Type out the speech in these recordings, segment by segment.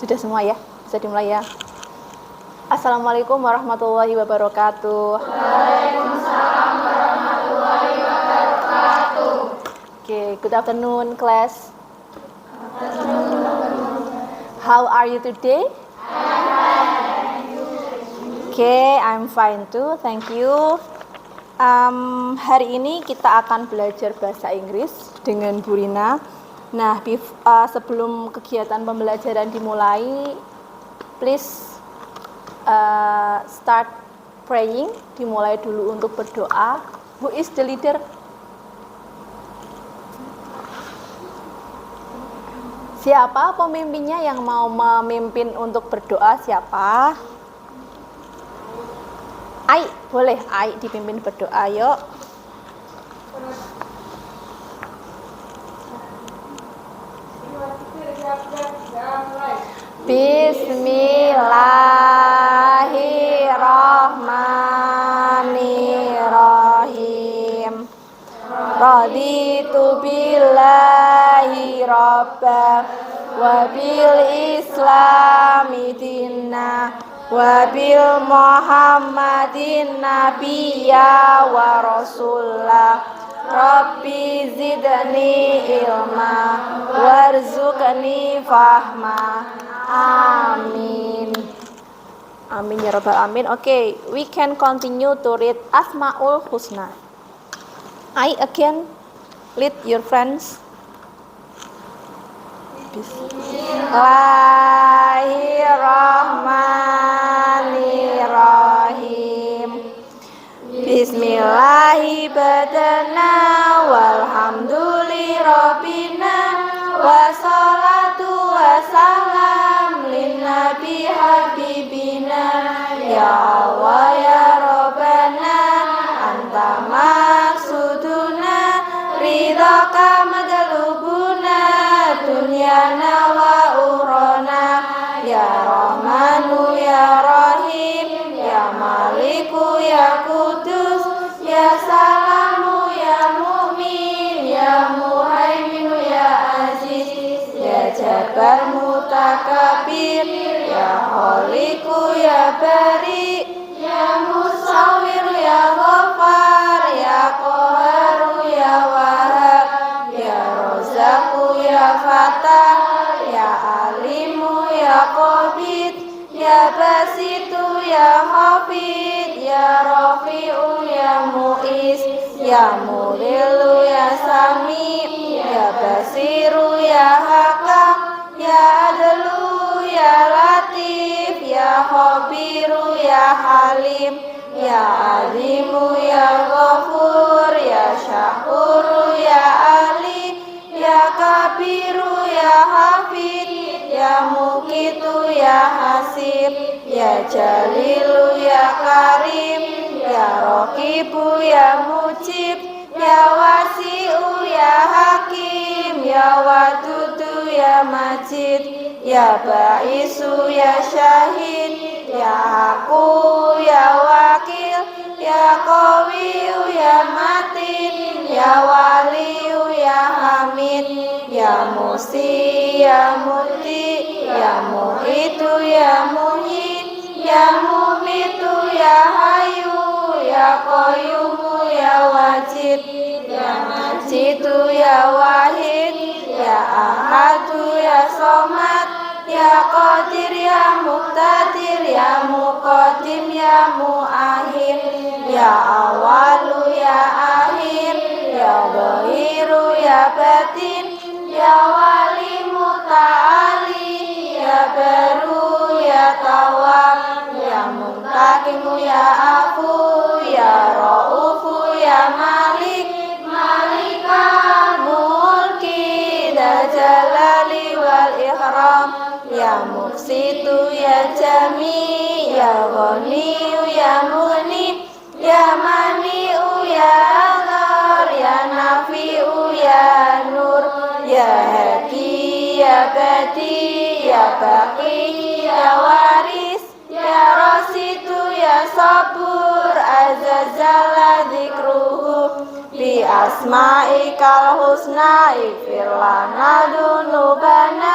Sudah semua ya? Bisa dimulai ya. Assalamualaikum warahmatullahi wabarakatuh. Waalaikumsalam warahmatullahi wabarakatuh. Okay, good afternoon class. How are you today? Okay, I'm fine too. Thank you. Hari ini kita akan belajar bahasa Inggris dengan Bu Rina. Nah, sebelum kegiatan pembelajaran dimulai, please start praying. Dimulai dulu untuk berdoa. Who is the leader? Siapa pemimpinnya yang mau memimpin untuk berdoa? Siapa? Ai, boleh Ai dipimpin berdoa, yuk. Bismillahirrahmanirrahim. Raditu billahi rabba wa bil islami dinna wa bil muhammadin nabiyya wa rasulah. Rabbi zidni ilma warzuqni fahma. Amin. Amin ya rabbal alamin. Okay, we can continue to read Asmaul Husna. I again lead your friends. Bismillahirrahmanirrahim. Bismillahi badana walhamdulillahi rabbina wassalatu wassalam linnabi habibina ya Allah ya Rabbana anta maksuduna ridhaka madlubuna dunyana wa urana ya Rahmanu ya Rahim ya Maliku ya Kudus ya Salamu ya Mu'min ya Muhaimin ya Aziz ya Jabbar Mutakabir ya Khaliku ya Bari ya Musawwir ya Ghaffar ya Qaharu ya Wahhab ya Razzaqu ya Fatah ya Alimu ya Qabid ya Basitu ya Hafid ya Rafi'u ya Mu'is ya Mudillu ya Sami ya Basiru ya Hakam ya Adlu ya Latif ya Khabiru ya Halim ya Azimu ya Ghafur ya Syakuru ya Ali ya Kabiru ya Hafid ya Mukitu ya Hasib ya Jalilu ya Karim ya Rokibu ya Mujib ya Wasi'u ya Hakim ya Wadudu ya Majid ya Ba'isu ya Syahid ya Aku ya Wakil ya Qawiyu ya Matin ya Waliyu ya Hamid ya Musi ya Muti ya Mu'itu ya Muhid ya Mumitu ya Hayu ya Qayyumu ya Wajid ya Majidu ya Wahid ya Ahadu ya Somad ya Qadir ya Muqtadir ya Muqaddim ya Mu'akhir ya Awalu ya Akhir ya Dhahiru ya Batin ya Wali Muta'ali ya Baru ya Tawab ya Muntakimu ya Afu ya Ra'ufu ya Malik Malikal Mulki Dzal Jalali wal Ikram ya Muqsitu ya Jami ya Ghaniyu ya Mughni ya Mani'u ya Adhar ya Nafi'u ya Nur ya Hadi ya Badi ya Baqi ya Waris ya Rasidu ya Sabur Azza dzikruhu bi asma'ikal husna ighfir lana dzunubana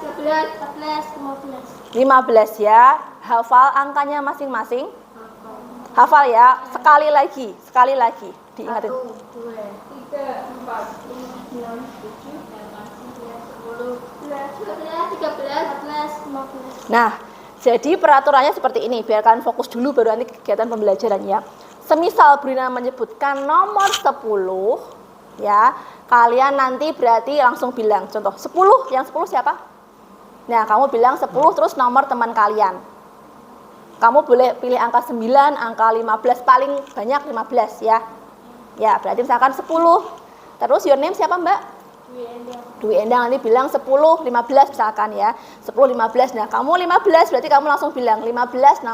13, 14. 15 ya. Hafal angkanya masing-masing. Hafal ya. Sekali lagi. Diingatin. 1, 2, 3, 4, 5, 6, 7, 8, 9, 10, 11, 12, 13, 14, 15. Nah, jadi peraturannya seperti ini. Biar kalian fokus dulu baru nanti kegiatan pembelajaran ya. Semisal Brina menyebutkan nomor 10 ya, kalian nanti berarti langsung bilang contoh 10, yang 10 siapa? Nah, kamu bilang 10 terus nomor teman kalian. Kamu boleh pilih angka 9, angka 15, paling banyak 15 ya. Ya, berarti misalkan 10. Terus your name siapa, Mbak? Dwi Endang, nanti bilang 10, 15 misalkan ya. 10, 15. Nah, kamu 15 berarti kamu langsung bilang 15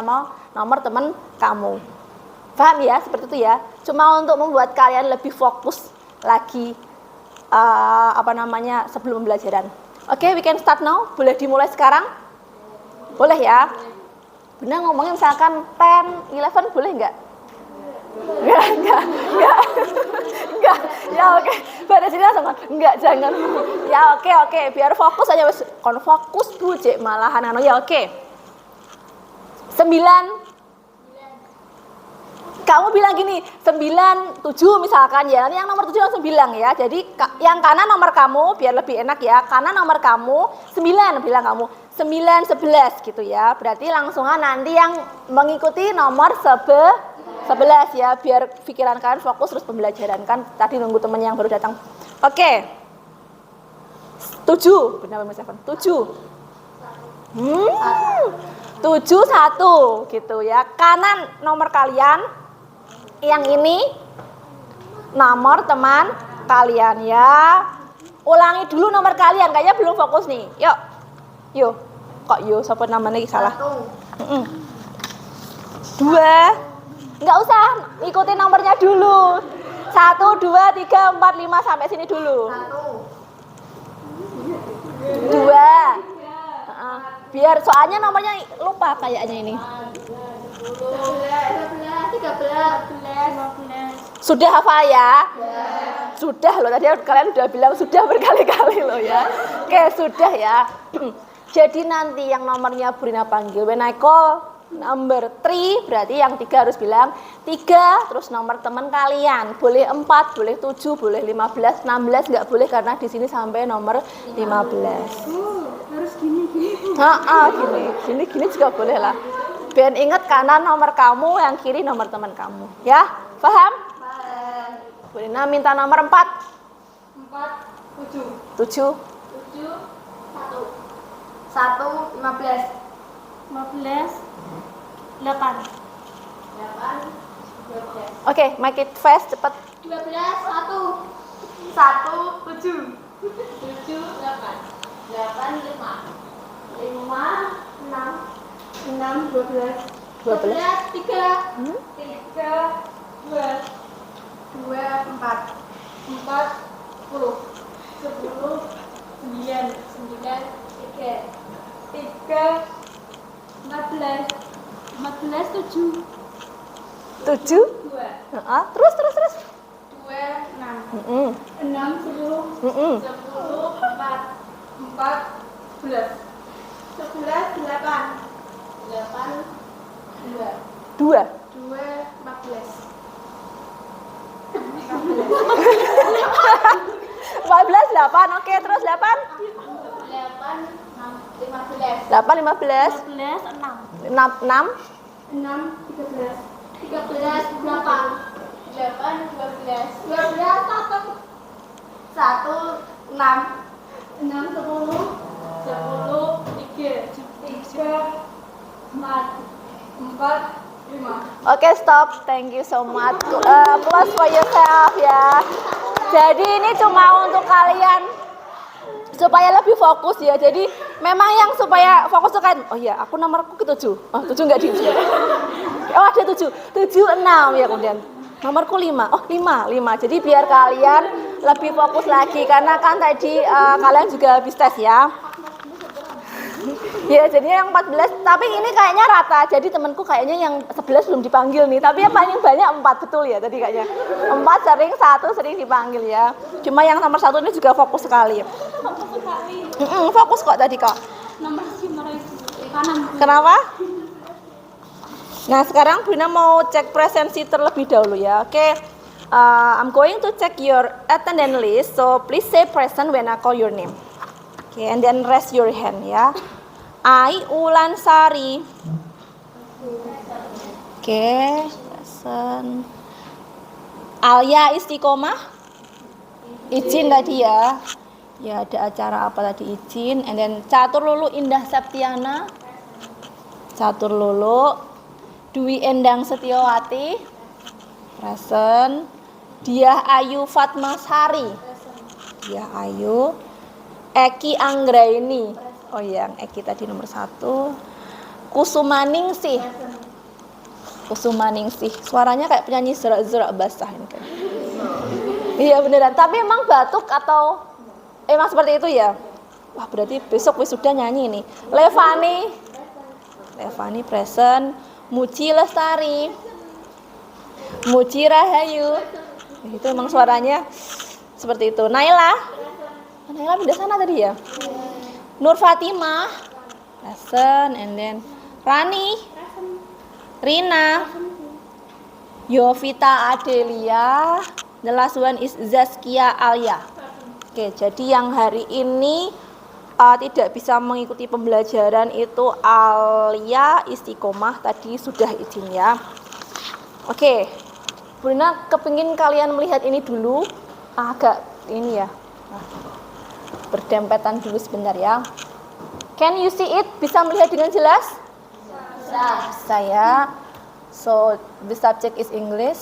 nomor teman kamu. Paham ya? Seperti itu ya. Cuma untuk membuat kalian lebih fokus lagi sebelum pembelajaran. Oke, we can start now. Boleh dimulai sekarang? Boleh ya? Benar ngomongnya misalkan 10, 11 boleh nggak? Enggak. Ya oke. Pada sini langsung enggak, jangan. Ya oke. Biar fokus aja wis. Kon fokus Bu, Cek, malahan anu ya oke. 9. Kamu bilang gini, 9, 7 misalkan ya. Nanti yang nomor 7 langsung bilang ya. Jadi yang kanan nomor kamu biar lebih enak ya. Kanan nomor kamu 9 bilang kamu. 9, 11 gitu ya. Berarti langsungan nanti yang mengikuti nomor 11 ya. Biar pikiran kalian fokus terus pembelajaran. Kan tadi nunggu temen yang baru datang. Oke. 7. Benar Mas Evan. 7. 7, 1 gitu ya. Kanan nomor kalian. Yang ini nomor teman kalian ya. Ulangi dulu nomor kalian, kayaknya belum fokus nih. Yuk. Kok yuk, siapa namanya salah? 2. Enggak usah, ikutin nomornya dulu. 1, 2, 3, 4, 5 sampai sini dulu. 2. Biar soalnya nomornya lupa kayaknya ini. 15. Sudah hafal ya? Sudah loh, tadi kalian udah bilang sudah berkali-kali loh ya. Oke, sudah ya. Jadi nanti yang nomornya Brina panggil, when I call number 3, berarti yang 3 harus bilang 3, terus nomor teman kalian. Boleh 4, boleh 7, boleh 15, 16 nggak boleh karena di sini sampai nomor 15. Harus gini. Gini juga boleh lah. Biar ingat kanan nomor kamu, yang kiri nomor teman kamu. Ya, paham? Bu Rina minta nomor 4. 4, 7. 7. 7, 1. 1, 15. 15, 8. 8. Oke, make it fast, cepat. 12, 1. 1, 7. 7, 8. 8, 5. 5, 6. 6, 12. 12. 3, 3, 2. 2, 4. 4, 10. 10, 9, 9, 3. 3, 14. 14, 7. 7. 2. Terus. 2, 6. Mm-mm. 6, 10. Mm-mm. 10, 4. 4, 11. 11, 8. 8, 2. 2. 2, 14. 14, 8. Oke, terus 8. 8, 15. 8, 15. 15, 6. 6. 6. 6, 13. 13, 8. 8, 12. 12, 1. 1, 6. 6, 10. 10, 3. 3, 4. 4, 5. Oke, stop. Thank you so much. Applause for yourself ya. Jadi ini cuma untuk kalian supaya lebih fokus ya. Jadi memang yang supaya fokus tuh kan, oh iya, aku nomorku ke 7. Oh, 7 enggak diisi. Oh, ada 7. 7, 6 ya kemudian. Nomorku 5. Oh, 5. Jadi biar kalian lebih fokus lagi karena kan tadi kalian juga habis tes ya. Ya, jadinya yang 14, tapi ini kayaknya rata. Jadi temanku kayaknya yang 11 belum dipanggil nih, tapi yang paling banyak 4, betul ya tadi kayaknya. 4 sering, 1 sering dipanggil ya. Cuma yang nomor 1 ini juga fokus sekali. Fokus sekali. Fokus kok tadi kok. Nomor si kanan. Kenapa? Nah, sekarang Brina mau cek presensi terlebih dahulu ya. Oke. I'm going to check your attendance list. So please say present when I call your name. Okay, and then raise your hand ya. I Ulansari. Oke, present. Alia Istiqomah. Izin tadi ya. Ya, ada acara apa tadi izin. And then Catur Lulu Indah Septiana. Catur Lulu. Dwi Endang Setiawati. Present. Diah Ayu Fatmasari. Diah Ayu. Eki Anggraini. Oh iya, Eki tadi nomor 1. Kusumaningsih. Kusumaningsih. Suaranya kayak penyanyi zerak-zerak basah ini kan. Iya beneran. Tapi emang batuk atau emang seperti itu ya? Wah, berarti besok wisuda nyanyi nih. Levani present. Muci Lestari. Muci Rahayu. Itu emang suaranya seperti itu. Naila pindah sana tadi ya. Nur Fatimah present. And then Rani, Rina, Yovita Adelia. The last one is Zaskia Alia. Oke, jadi yang hari ini tidak bisa mengikuti pembelajaran itu Alia Istiqomah, tadi sudah izin ya. Oke, Brina kepingin kalian melihat ini dulu, agak ini ya, berdempetan dulu sebentar ya. Can you see it? Bisa melihat dengan jelas? Bisa ya. So the subject is English.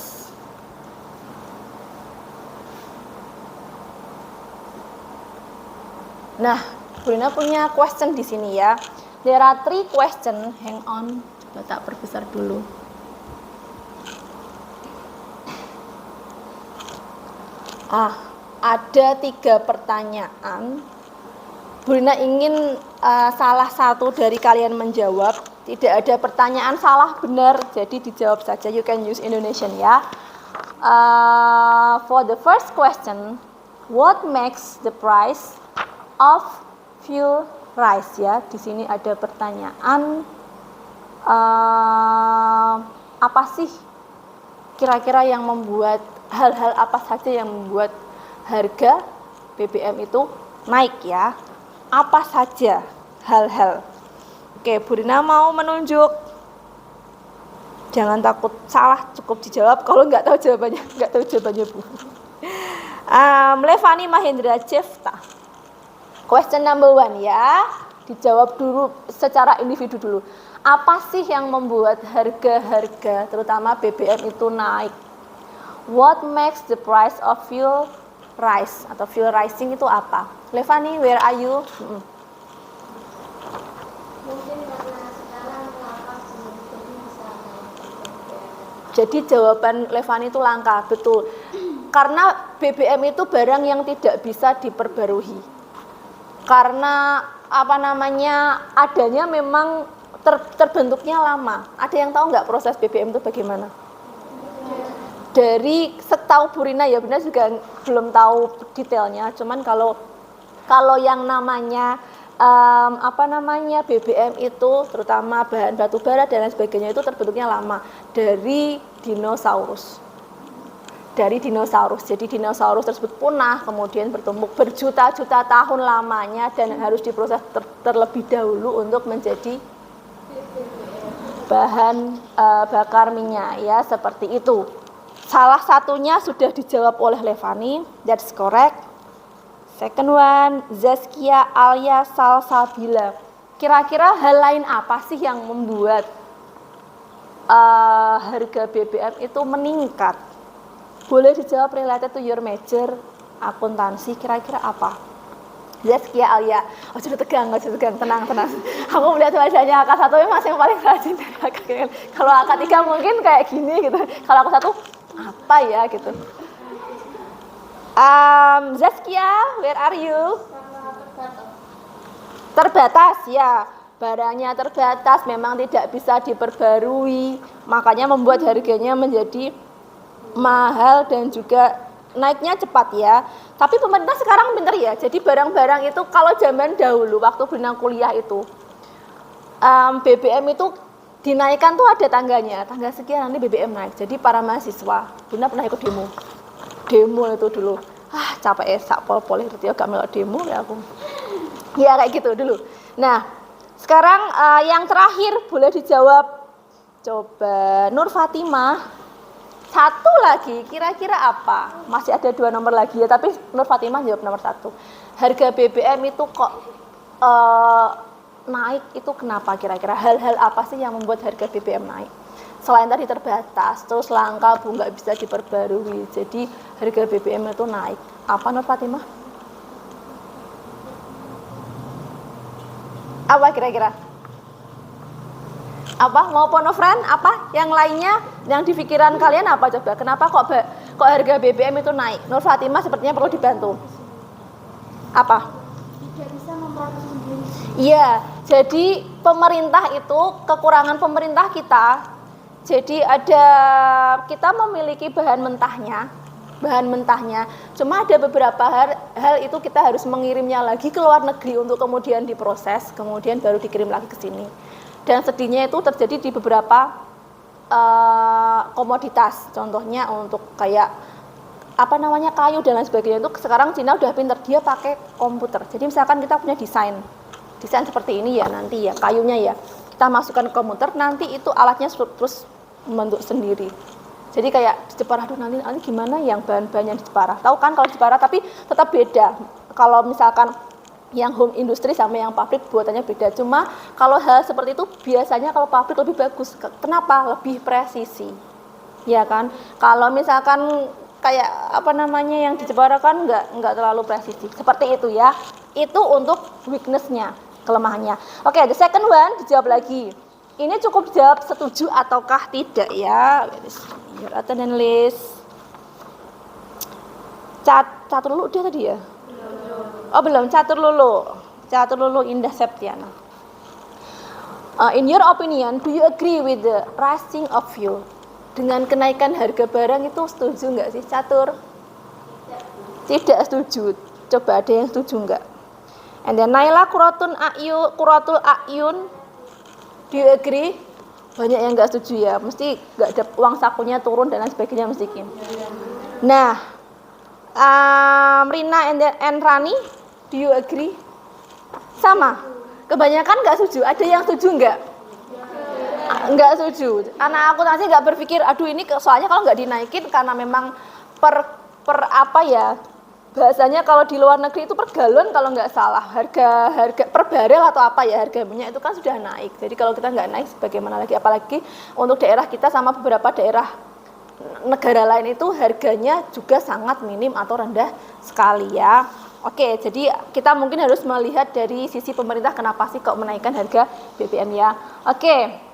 Nah, Brina punya question di sini ya. There are 3 question. Hang on, coba tak perbesar dulu. Ada 3 pertanyaan. Brina ingin salah satu dari kalian menjawab. Tidak ada pertanyaan salah benar, jadi dijawab saja. You can use Indonesian ya. For the first question, what makes the price of fuel rise ya? Di sini ada pertanyaan. Apa sih kira-kira yang membuat hal-hal apa saja yang membuat harga BBM itu naik ya? Apa saja hal-hal? Oke, Bu Rina mau menunjuk. Jangan takut salah, cukup dijawab. Kalau nggak tahu jawabannya Bu. Levani Mahendra Cipta. Question number 1 ya. Dijawab dulu secara individu dulu. Apa sih yang membuat harga-harga terutama BBM itu naik? What makes the price of fuel rise atau fuel rising itu apa? Levani, where are you? Mungkin karena sekarang langka jadi bisa naik. Jadi jawaban Levani itu langka, betul. Karena BBM itu barang yang tidak bisa diperbarui. Karena adanya memang terbentuknya lama. Ada yang tahu nggak proses BBM itu bagaimana? Dari setahu Burina ya, Burina juga belum tahu detailnya. Cuman kalau yang namanya BBM itu terutama bahan batu bara dan lain sebagainya itu terbentuknya lama dari dinosaurus. Jadi dinosaurus tersebut punah, kemudian bertumpuk berjuta-juta tahun lamanya dan harus diproses terlebih dahulu untuk menjadi bahan bakar minyak ya, seperti itu. Salah satunya sudah dijawab oleh Levani, that's correct. Second one, Zaskia Alia Salsabila. Kira-kira hal lain apa sih yang membuat harga BBM itu meningkat? Boleh dijawab related to your major, akuntansi, kira-kira apa? Zaskia Alia. Oh, sudah tegang, tenang. Aku melihat wajahnya AK1 memang yang paling rajin dari AK. Kalau AK3 mungkin kayak gini gitu. Kalau AK1 apa ya gitu. Zaskia, where are you? Terbatas ya. Barangnya terbatas, memang tidak bisa diperbarui. Makanya membuat harganya menjadi mahal dan juga naiknya cepat ya. Tapi pemerintah sekarang pintar ya. Jadi barang-barang itu kalau zaman dahulu waktu Bina kuliah itu BBM itu dinaikkan tuh ada tangganya. Tangga sekian nanti BBM naik. Jadi para mahasiswa, Bina pernah ikut demo itu dulu. Capek sak pol-pol itu ya, gak melok demo ya aku. Ya kayak gitu dulu. Nah, sekarang yang terakhir boleh dijawab. Coba Nur Fatimah. Satu lagi, kira-kira apa? Masih ada 2 nomor lagi ya, tapi Nur Fatimah jawab nomor 1. Harga BBM itu kok naik itu kenapa kira-kira? Hal-hal apa sih yang membuat harga BBM naik? Selain tadi terbatas, terus langka, nggak bisa diperbarui. Jadi harga BBM itu naik. Apa Nur Fatimah? Apa kira-kira? Apa mau ponofren? Apa yang lainnya yang di pikiran kalian apa coba? Kenapa kok harga BBM itu naik? Nur Fatimah sepertinya perlu dibantu. Apa? Tidak bisa memproduksi sendiri. Iya, jadi pemerintah itu kekurangan pemerintah kita. Jadi kita memiliki bahan mentahnya. Cuma ada beberapa hal itu kita harus mengirimnya lagi ke luar negeri untuk kemudian diproses, kemudian baru dikirim lagi ke sini. Dan sedihnya itu terjadi di beberapa komoditas. Contohnya untuk kayak kayu dan lain sebagainya itu sekarang Cina udah pinter, dia pakai komputer. Jadi misalkan kita punya desain seperti ini ya, nanti ya kayunya ya kita masukkan ke komputer, nanti itu alatnya terus membentuk sendiri. Jadi kayak di Jepara, nanti gimana yang bahan-bahan yang di Jepara, tahu kan kalau di Jepara, tapi tetap beda. Kalau misalkan yang home industry sama yang pabrik buatannya beda. Cuma kalau hal seperti itu biasanya kalau pabrik lebih bagus. Kenapa? Lebih presisi. Ya kan? Kalau misalkan kayak yang di Jepara kan nggak terlalu presisi. Seperti itu ya. Itu untuk weakness-nya, kelemahannya. Oke, the second one dijawab lagi. Ini cukup jawab setuju ataukah tidak ya. Your attendance list. Catur dulu dia tadi ya? Oh belum, Catur Lulu Indah Septiana. In your opinion, do you agree with the rising of fuel? Dengan kenaikan harga barang itu setuju nggak sih, Catur? Tidak setuju. Coba ada yang setuju nggak? And then Naila Quratul Ayun, do you agree? Banyak yang nggak setuju ya. Mesti nggak ada uang sakunya turun dan lain sebagainya mesti. Nah, Rina and Rani, do you agree? Sama. Kebanyakan nggak setuju. Ada yang setuju nggak? Nggak setuju. Anak akuntansi nggak berpikir, aduh ini soalnya kalau nggak dinaikin karena memang Bahasanya kalau di luar negeri itu per galon kalau nggak salah, harga per barel atau apa ya, harga minyak itu kan sudah naik. Jadi kalau kita nggak naik bagaimana lagi, apalagi untuk daerah kita sama beberapa daerah negara lain itu harganya juga sangat minim atau rendah sekali ya. Oke, jadi kita mungkin harus melihat dari sisi pemerintah kenapa sih kok menaikkan harga BBM ya. Oke.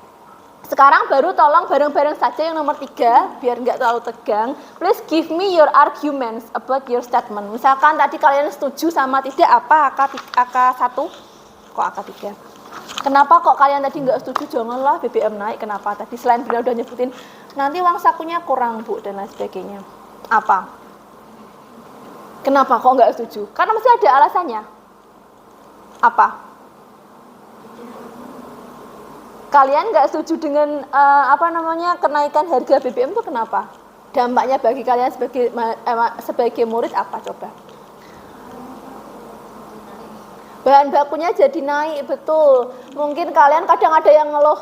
Sekarang baru tolong bareng-bareng saja yang nomor 3 biar nggak terlalu tegang. Please give me your arguments about your statement. Misalkan tadi kalian setuju sama tidak apa AK1? Kok AK3? Kenapa kok kalian tadi nggak setuju? Janganlah BBM naik. Kenapa? Tadi selain beliau udah nyebutin nanti uang sakunya kurang Bu dan lain sebagainya. Apa? Kenapa kok nggak setuju? Karena masih ada alasannya. Apa? Kalian nggak setuju dengan kenaikan harga BBM itu kenapa? Dampaknya bagi kalian sebagai murid apa coba? Bahan bakunya jadi naik, betul. Mungkin kalian kadang ada yang ngeluh.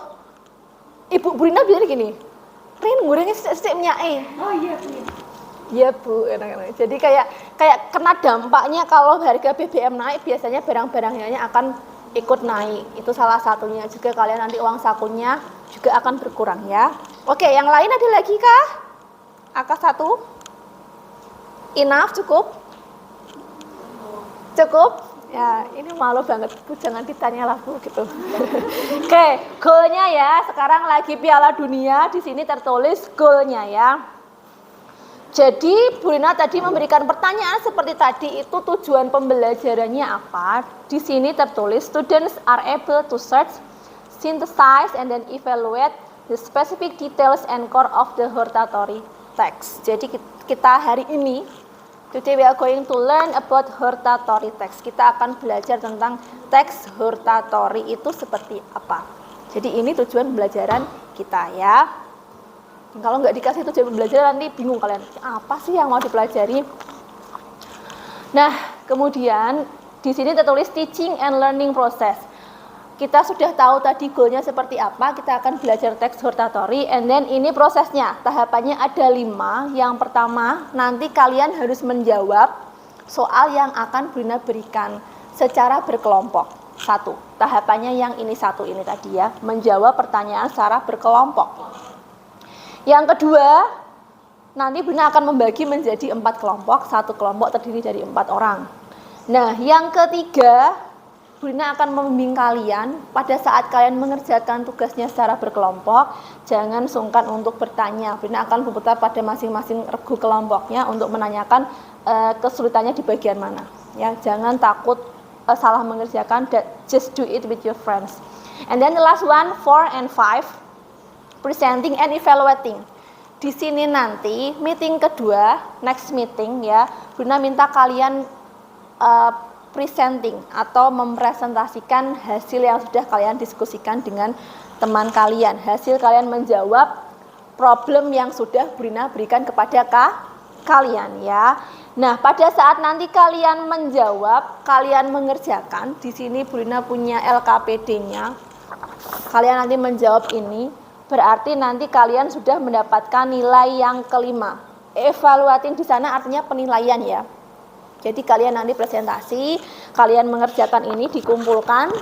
Ibu Brina bilang gini, Rin gorengnya sik minyak. Oh iya Bu. Iya Bu, enak-enak. Jadi kayak kena dampaknya kalau harga BBM naik, biasanya barang-barangnya akan ikut naik. Itu salah satunya juga, kalian nanti uang sakunya juga akan berkurang ya. Oke, yang lain ada lagi kah? AK1? Enough, cukup? Cukup? Ya, ini malu banget Bu, jangan ditanya lah Bu gitu. Oke, goalnya ya, sekarang lagi Piala Dunia, di sini tertulis goalnya ya. Jadi Bu Rina tadi memberikan pertanyaan seperti tadi, itu tujuan pembelajarannya apa? Di sini tertulis students are able to search, synthesize and then evaluate the specific details and core of the hortatory text. Jadi kita hari ini today we are going to learn about hortatory text. Kita akan belajar tentang teks hortatory itu seperti apa. Jadi ini tujuan pembelajaran kita ya. Kalau nggak dikasih tujuan pembelajaran nanti bingung kalian, apa sih yang mau dipelajari? Nah, kemudian di sini tertulis teaching and learning process. Kita sudah tahu tadi goalnya seperti apa, kita akan belajar teks hortatory, and then ini prosesnya, tahapannya ada 5. Yang pertama, nanti kalian harus menjawab soal yang akan Brina berikan secara berkelompok. 1, tahapannya yang ini 1 ini tadi ya, menjawab pertanyaan secara berkelompok. Yang kedua, nanti Brina akan membagi menjadi 4 kelompok, 1 kelompok terdiri dari 4 orang. Nah, yang ketiga, Brina akan membimbing kalian pada saat kalian mengerjakan tugasnya secara berkelompok, jangan sungkan untuk bertanya. Brina akan berputar pada masing-masing regu kelompoknya untuk menanyakan kesulitannya di bagian mana. Ya, jangan takut salah mengerjakan, just do it with your friends. And then the last one, 4 and 5. Presenting and evaluating. Di sini nanti meeting kedua, next meeting ya, Brina minta kalian presenting atau mempresentasikan hasil yang sudah kalian diskusikan dengan teman kalian. Hasil kalian menjawab problem yang sudah Brina berikan kepada kalian ya. Nah, pada saat nanti kalian menjawab, kalian mengerjakan, di sini Brina punya LKPD-nya. Kalian nanti menjawab ini. Berarti nanti kalian sudah mendapatkan nilai yang kelima. Evaluating di sana artinya penilaian ya. Jadi kalian nanti presentasi, kalian mengerjakan ini dikumpulkan,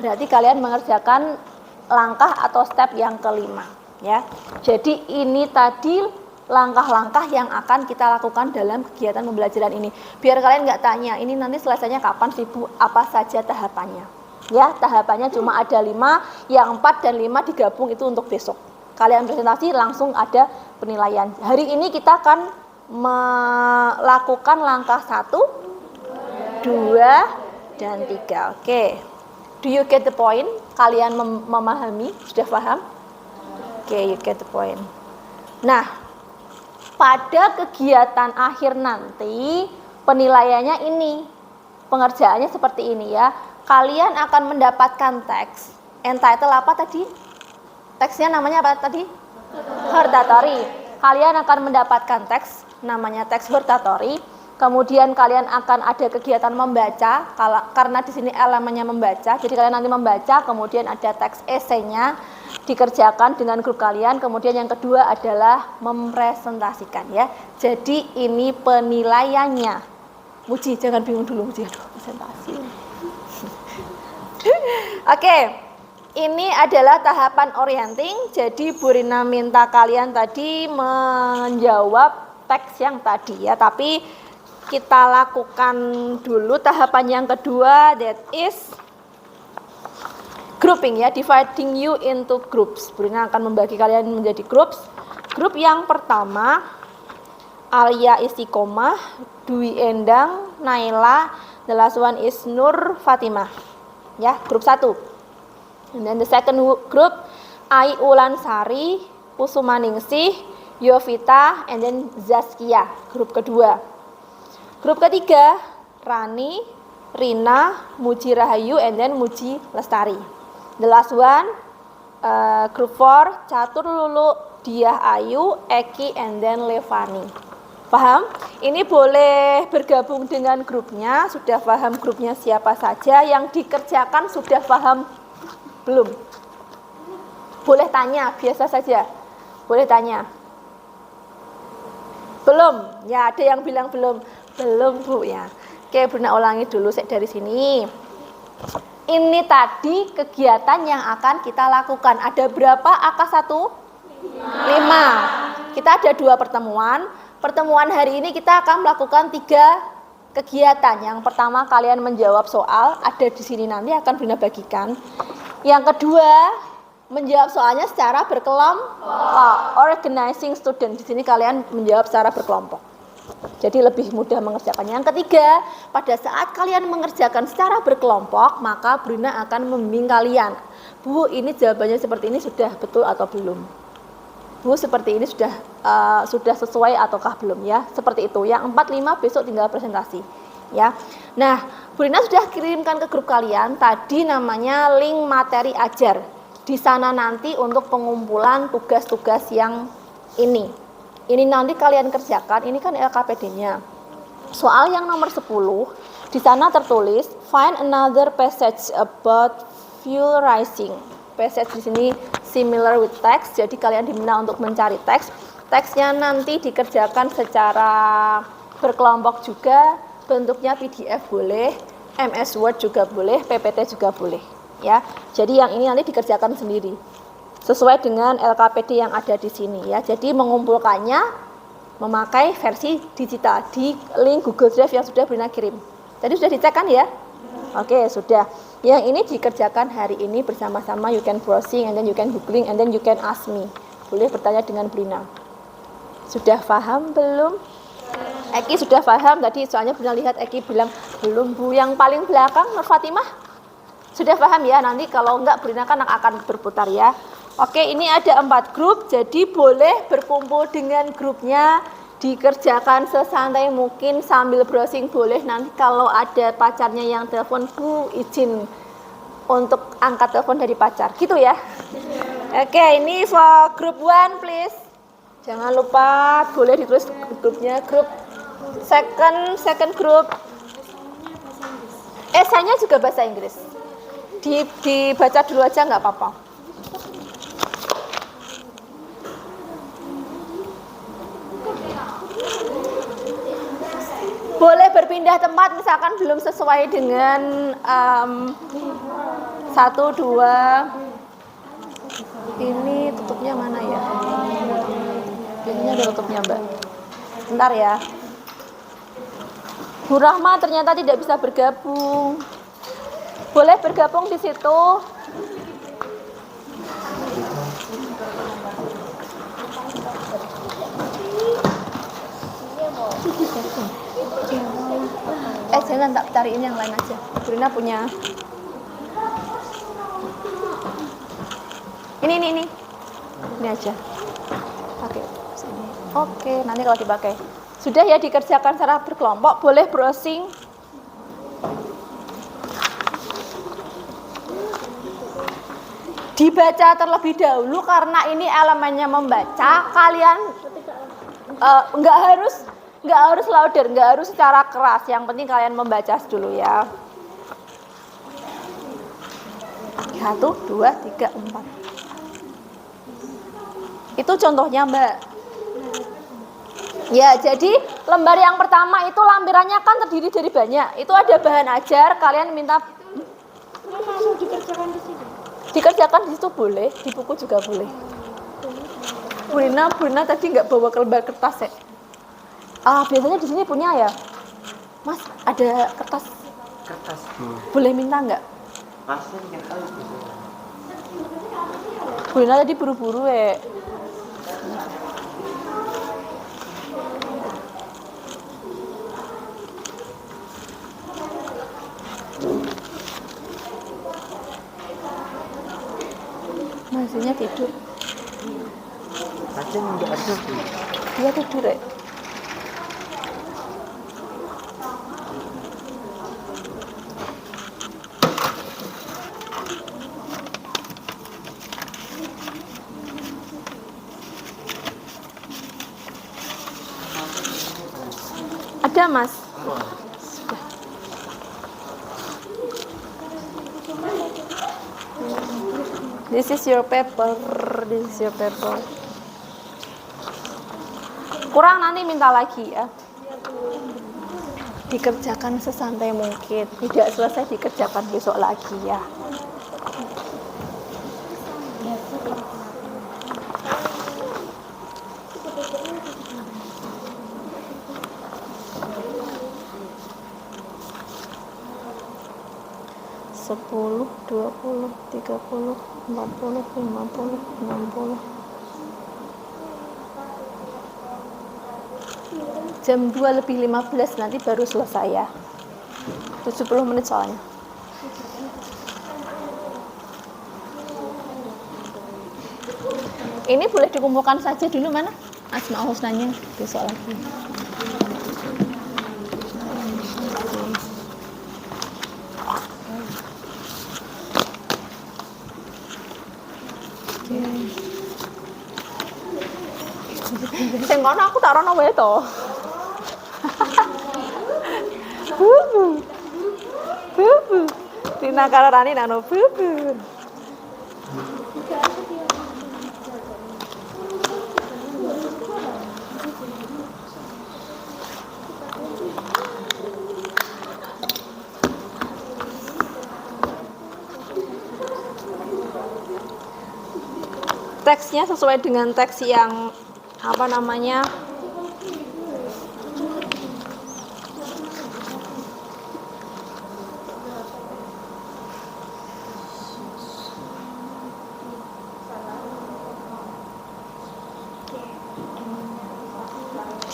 berarti kalian mengerjakan langkah atau step yang kelima ya. Jadi ini tadi langkah-langkah yang akan kita lakukan dalam kegiatan pembelajaran ini. Biar kalian nggak tanya, ini nanti selesainya kapan sih Bu, apa saja tahapannya. Ya, tahapannya cuma ada 5, yang 4 dan 5 digabung itu untuk besok. Kalian presentasi langsung ada penilaian. Hari ini kita akan melakukan langkah 1, 2, dan 3. Oke. Do you get the point? Kalian memahami? Sudah paham? Oke, you get the point. Nah, pada kegiatan akhir nanti penilaiannya ini. Pengerjaannya seperti ini ya. Kalian akan mendapatkan teks. Entitle apa tadi? Teksnya namanya apa tadi? Hortatory. Kalian akan mendapatkan teks, namanya teks hortatory. Kemudian kalian akan ada kegiatan membaca, karena di sini elemennya membaca. Jadi kalian nanti membaca, kemudian ada teks esainya dikerjakan dengan grup kalian. Kemudian yang kedua adalah mempresentasikan ya. Jadi ini penilaiannya. Muji, jangan bingung dulu Muji. Aduh, presentasi. Oke, ini adalah tahapan orienting. Jadi Bu Rina minta kalian tadi menjawab teks yang tadi ya. Tapi kita lakukan dulu tahapan yang kedua, that is grouping ya, dividing you into groups. Bu Rina akan membagi kalian menjadi groups. Grup yang pertama, Alia Istiqomah, Dwi Endang, Naila, the last one is Nur Fatimah. Ya, grup 1. And then the second group, Ai Ulansari, Usumaningsih, Yovita, and then Zaskia, grup kedua. Grup ketiga, Rani, Rina, Muji Rahayu, and then Muji Lestari. The last one, group 4, Catur Lulu, Diah Ayu, Eki, and then Levani. Paham? Ini boleh bergabung dengan grupnya. Sudah paham grupnya siapa saja? Yang dikerjakan sudah paham belum? Boleh tanya, biasa saja. Boleh tanya. Belum? Ya, ada yang bilang belum. Belum, Bu ya. Oke, Bruna ulangi dulu dari sini. Ini tadi kegiatan yang akan kita lakukan. Ada berapa AK1? 5. Kita ada 2 pertemuan. Pertemuan hari ini kita akan melakukan 3 kegiatan. Yang pertama kalian menjawab soal, ada di sini nanti akan Brina bagikan. Yang kedua, menjawab soalnya secara berkelompok. Organizing student. Di sini kalian menjawab secara berkelompok. Jadi lebih mudah mengerjakan. Yang ketiga, pada saat kalian mengerjakan secara berkelompok, maka Brina akan membimbing kalian. Bu, ini jawabannya seperti ini sudah betul atau belum? Bu, seperti ini sudah sesuai ataukah belum ya? Seperti itu. Yang 4, 5 besok tinggal presentasi ya. Nah, Bu Rina sudah kirimkan ke grup kalian tadi namanya link materi ajar. Di sana nanti untuk pengumpulan tugas-tugas yang ini. Ini nanti kalian kerjakan, ini kan LKPD-nya. Soal yang nomor 10, di sana tertulis find another passage about fuel rising. Passage di sini similar with text, jadi kalian diminta untuk mencari teks. Teksnya nanti dikerjakan secara berkelompok juga, bentuknya PDF boleh, MS Word juga boleh, PPT juga boleh, ya. Jadi yang ini nanti dikerjakan sendiri, sesuai dengan LKPD yang ada di sini, ya. Jadi mengumpulkannya memakai versi digital di link Google Drive yang sudah Brina kirim. Tadi sudah dicek kan ya? Oke, sudah. Yang ini dikerjakan hari ini bersama-sama. You can browsing and then you can googling and then you can ask me. Boleh bertanya dengan Brina. Sudah paham belum? Eki sudah paham tadi, soalnya Brina lihat Eki bilang belum Bu. Yang paling belakang Nur Fatimah sudah paham ya? Nanti kalau enggak Brina kan akan berputar ya. Oke, ini ada 4 grup, jadi boleh berkumpul dengan grupnya. Dikerjakan sesantai mungkin sambil browsing boleh. Nanti kalau ada pacarnya yang telepon, Bu izin untuk angkat telepon dari pacar, gitu ya. Oke, ini for group 1 please. Jangan lupa boleh ditulis grupnya, grup second group. Esainya juga bahasa Inggris. Dibaca dulu aja nggak apa-apa. Boleh berpindah tempat, misalkan belum sesuai dengan 1, 2. Ini tutupnya mana ya? Ini ada tutupnya Mbak. Bentar ya. Bu Rahma ternyata tidak bisa bergabung. Boleh bergabung di situ. Jangan, tak cariin yang lain aja. Brina punya. Ini aja. Oke, sini. Oke, nanti kalau dipakai. Sudah ya, dikerjakan secara berkelompok. Boleh browsing. Dibaca terlebih dahulu karena ini elemennya membaca. Kalian nggak harus louder, nggak harus secara keras. Yang penting kalian membaca dulu ya. 1, 2, 3, 4. Itu contohnya Mbak. Ya, jadi lembar yang pertama itu lampirannya kan terdiri dari banyak. Itu ada bahan ajar, kalian minta Mau dikerjakan di sini. dikerjakan di situ boleh, di buku juga boleh. Burina tadi nggak bawa lembar kertas ya? Biasanya di sini punya ya, Mas. Ada kertas. Boleh minta nggak? Pasti nggak tahu. Burina tadi buru-buru ya. Masihnya tidur. Aceh nggak ada. Dia tidur ya. Ada, Mas. This is your paper. Kurang nanti minta lagi ya. Dikerjakan sesantai mungkin. Tidak selesai dikerjakan besok lagi ya. Sepuluh, 20, 30, 40, 50, 60. Jam 2:15 nanti baru selesai ya. 70 menit soalnya. Ini boleh dikumpulkan saja dulu, mana Asmaul Husnanya, besok lagi. Sing kono aku tak rono wae to. Bubu. Tina karo Rani nano bubu. Teksnya sesuai dengan teks yang apa namanya,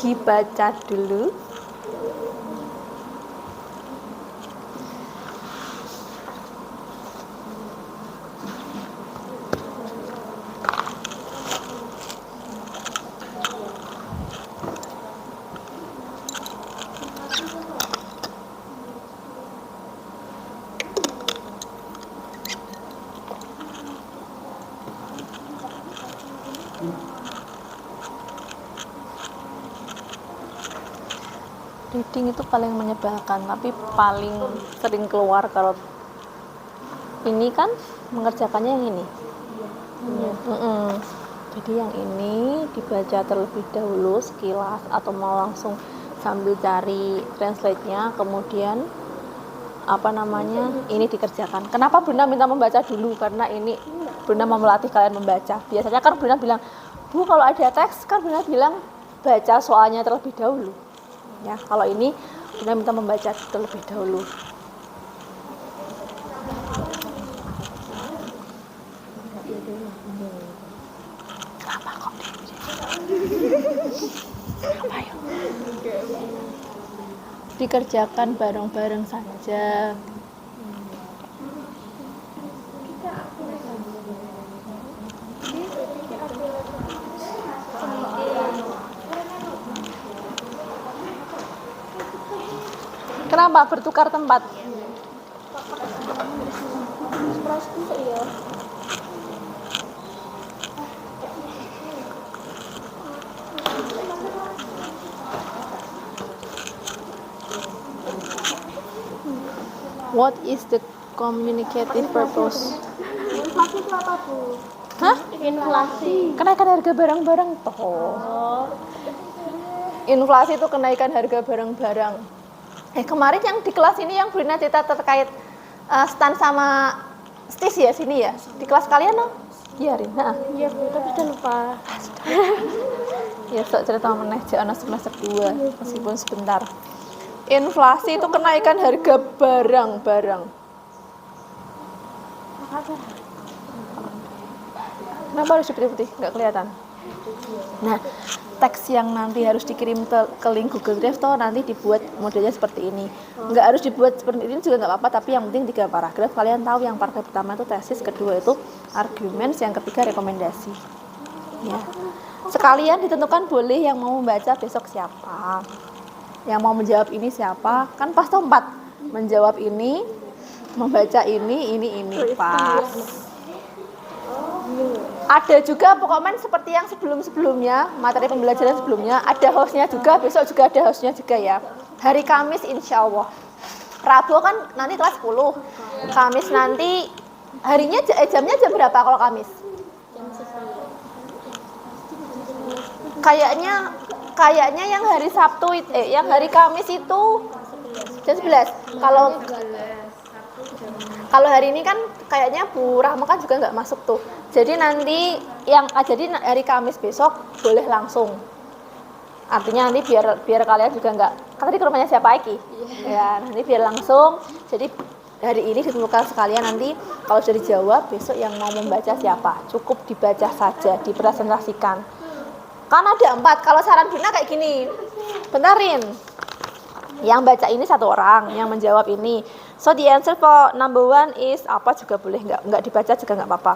dibaca dulu. Reading itu paling menyebalkan, tapi paling sering keluar kalau ini kan mengerjakannya yang ini. Jadi yang ini dibaca terlebih dahulu sekilas atau mau langsung sambil cari translate-nya, kemudian apa namanya ini dikerjakan. Kenapa Bunda minta membaca dulu? Karena ini Bunda mau melatih kalian membaca. Biasanya kan Bunda bilang, Bu kalau ada teks kan Bunda bilang baca soalnya terlebih dahulu. Ya, kalau ini Bunda minta membaca terlebih dahulu. Apa kok? Apa yuk? Dikerjakan bareng-bareng saja. Kenapa bertukar tempat? What is the communicative purpose? Inflasi itu apa, Bu? Hah? Inflasi. Kenaikan harga barang-barang toh. Inflasi itu kenaikan harga barang-barang. Kemarin yang di kelas ini yang Brina cerita terkait Stan sama Stis ya sini ya. Di kelas kalian no? Iya Rin. Iya Bu, tapi udah lupa. Ya sok cerita meneh jana semester 2 meskipun sebentar. Inflasi itu kenaikan harga barang-barang. Kenapa harus putih-putih? Nggak kelihatan. Nah, teks yang nanti harus dikirim ke link Google Drive toh nanti dibuat modelnya seperti ini. Nggak harus dibuat seperti ini juga nggak apa-apa, tapi yang penting 3 paragraf. Kalian tahu yang paragraf pertama itu tesis, kedua itu arguments, yang ketiga rekomendasi. Ya. Sekalian ditentukan boleh yang mau membaca besok siapa, yang mau menjawab ini siapa, kan pas tuh 4 menjawab ini, membaca ini pas. Ada juga pokoknya seperti yang sebelumnya materi pembelajaran sebelumnya, ada hostnya juga, besok juga ada hostnya juga ya. Hari Kamis insya Allah. Rabu kan nanti kelas 10. Kamis nanti harinya jamnya jam berapa kalau Kamis? Kayaknya yang hari Sabtu yang hari Kamis itu jam 11. Kalau hari ini kan kayaknya Bu Rahma kan juga nggak masuk tuh. Jadi nanti jadi hari Kamis besok boleh langsung. Artinya nanti biar kalian juga nggak. Kan tadi ke rumahnya siapa Aiki? Ya nanti biar langsung. Jadi hari ini ditentukan sekalian nanti kalau sudah dijawab besok yang mau membaca siapa. Cukup dibaca saja, dipresentasikan. Kan ada 4. Kalau saran Bina kayak gini. Bentarin. Yang baca ini 1 orang, yang menjawab ini. So the answer for number 1 is apa juga boleh, nggak dibaca juga nggak apa-apa.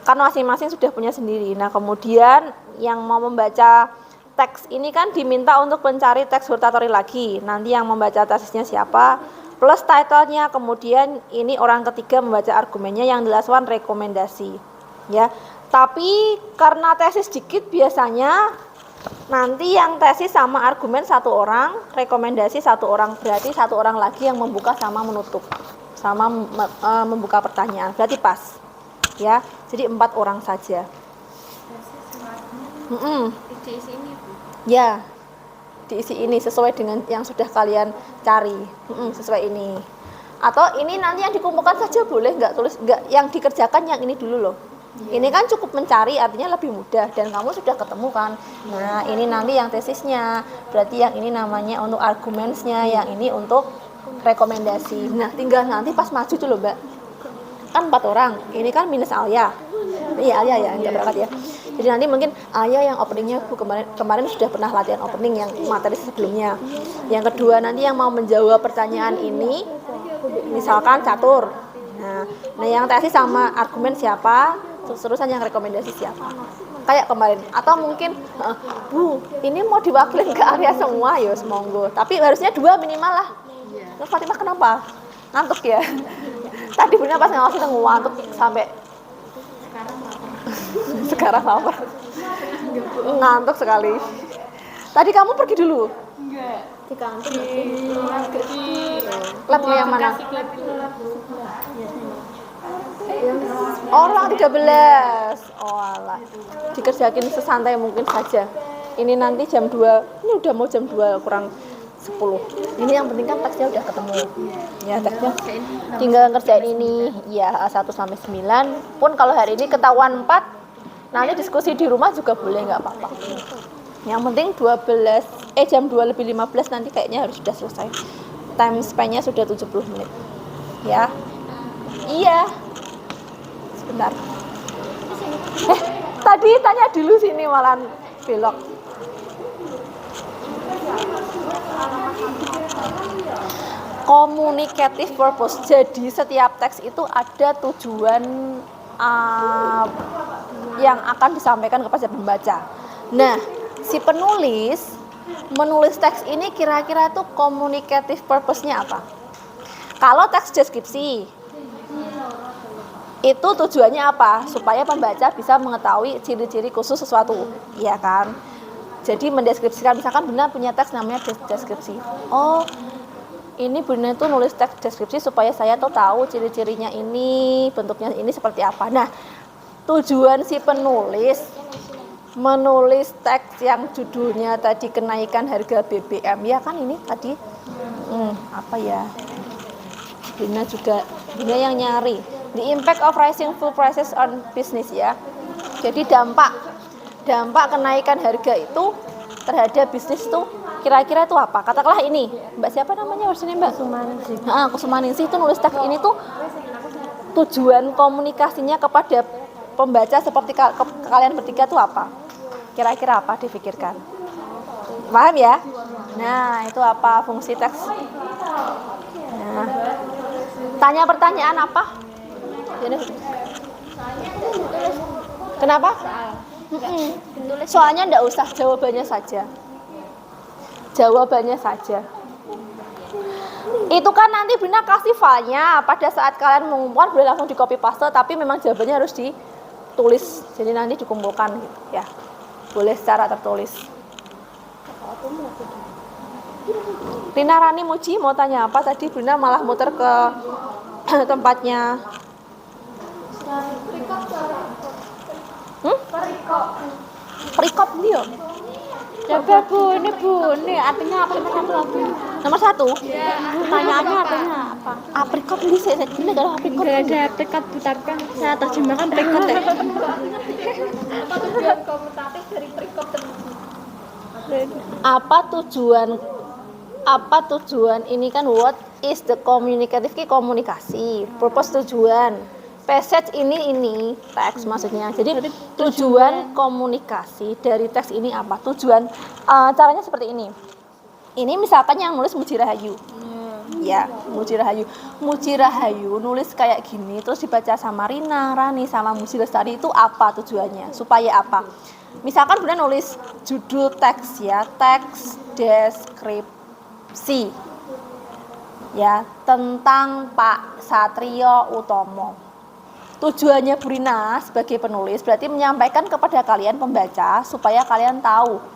Karena masing-masing sudah punya sendiri. Nah kemudian yang mau membaca teks ini kan diminta untuk mencari teks hurtatori lagi. Nanti yang membaca tesisnya siapa, plus title-nya. Kemudian ini orang ketiga membaca argumennya, yang the last one rekomendasi. Ya. Tapi karena tesis dikit biasanya nanti yang tesis sama argumen 1 orang, rekomendasi 1 orang, berarti 1 orang lagi yang membuka sama menutup, sama membuka pertanyaan, berarti pas, ya. Jadi 4 orang saja. Diisi ini Bu. Ya, diisi ini sesuai dengan yang sudah kalian cari, sesuai ini. Atau ini nanti yang dikumpulkan saja boleh, nggak tulis, nggak yang dikerjakan yang ini dulu loh. Ini kan cukup mencari, artinya lebih mudah dan kamu sudah ketemu kan. Nah ini nanti yang tesisnya, berarti yang ini namanya untuk argumensnya, yang ini untuk rekomendasi. Nah tinggal nanti pas maju tuh loh Mbak, kan 4 orang, ini kan minus Alia. Iya Alia ya, nggak berangkat ya. Jadi nanti mungkin Alia yang openingnya Bu kemarin sudah pernah latihan opening yang materi sebelumnya. Yang kedua nanti yang mau menjawab pertanyaan ini, misalkan catur. Nah yang tesis sama argumen siapa? Terus-terusan yang rekomendasi siapa, kayak kemarin. Atau mungkin Bu ini mau diwakilin ke area semua ya monggo, tapi harusnya 2 minimal lah. Terus Fatimah kenapa ngantuk ya? Tadi bener pas ngawasin ngantuk sampai sekarang lapar. Ngantuk sekali. Tadi kamu pergi dulu? Enggak. Di kantor. Di Labnya yang mana? Orang 13. Oh alah. Dikerjakin sesantai mungkin saja. Ini nanti jam 2. Ini udah mau jam 2 kurang 10. Ini yang penting kan teksnya udah ketemu. Ya teksnya tinggal ngerjain ini. Ya 1 sampai 9. Pun kalau hari ini ketahuan 4, nanti diskusi di rumah juga boleh, nggak apa-apa. Yang penting jam 2 lebih 15 nanti kayaknya harus sudah selesai. Time span-nya sudah 70 menit. Ya. Iya. Sebentar. Tadi tanya dulu sini malah belok. Communicative purpose. Jadi setiap teks itu ada tujuan yang akan disampaikan kepada pembaca. Nah, si penulis menulis teks ini kira-kira tuh communicative purpose-nya apa? Kalau teks deskripsi itu tujuannya apa? Supaya pembaca bisa mengetahui ciri-ciri khusus sesuatu, ya kan? Jadi mendeskripsikan, misalkan Bunda punya teks namanya deskripsi. Oh, ini Bunda itu nulis teks deskripsi supaya saya tuh tahu ciri-cirinya ini, bentuknya ini seperti apa. Nah, tujuan si penulis menulis teks yang judulnya tadi kenaikan harga BBM, ya kan ini tadi apa ya? Bina yang nyari the impact of rising food prices on business ya. Jadi dampak kenaikan harga itu terhadap bisnis itu kira-kira itu apa? Katakanlah ini, Mbak siapa namanya sini Mbak? Kusumaningsih itu nulis teks ini tuh tujuan komunikasinya kepada pembaca seperti kalian bertiga tuh apa? Kira-kira apa dipikirkan? Paham ya? Nah, itu apa fungsi teks? Nah, tanya pertanyaan apa? Kenapa? Soalnya enggak usah, jawabannya saja. Itu kan nanti Bina kasih filenya, pada saat kalian mengumpulkan boleh langsung di copy paste, tapi memang jawabannya harus ditulis, jadi nanti dikumpulkan gitu ya, boleh secara tertulis. Rina Rani Muji mau tanya apa tadi? Bina malah muter ke tempatnya. Perikop dia. Coba Bu, ini artinya apa Nomor 1. Pertanyaannya artinya apa? Aprikot ini saya ini adalah aprikot. Gak ada aprikot butarkan, saya terjemahkan aprikot ya. Apa tujuan komutatif dari aprikot Apa tujuan ini kan what is the communicative komunikasi, purpose tujuan, passage ini teks maksudnya. Jadi tujuan komunikasi dari teks ini apa? Tujuan caranya seperti ini. Ini misalkan yang nulis Muji Rahayu. Ya, Muji Rahayu nulis kayak gini terus dibaca sama Rina, Rani sama Muji Lestari, itu apa tujuannya? Supaya apa? Misalkan Bunda nulis judul teks ya, teks deskripsi ya tentang Pak Satrio Utomo. Tujuannya Bu Rina sebagai penulis berarti menyampaikan kepada kalian pembaca supaya kalian tahu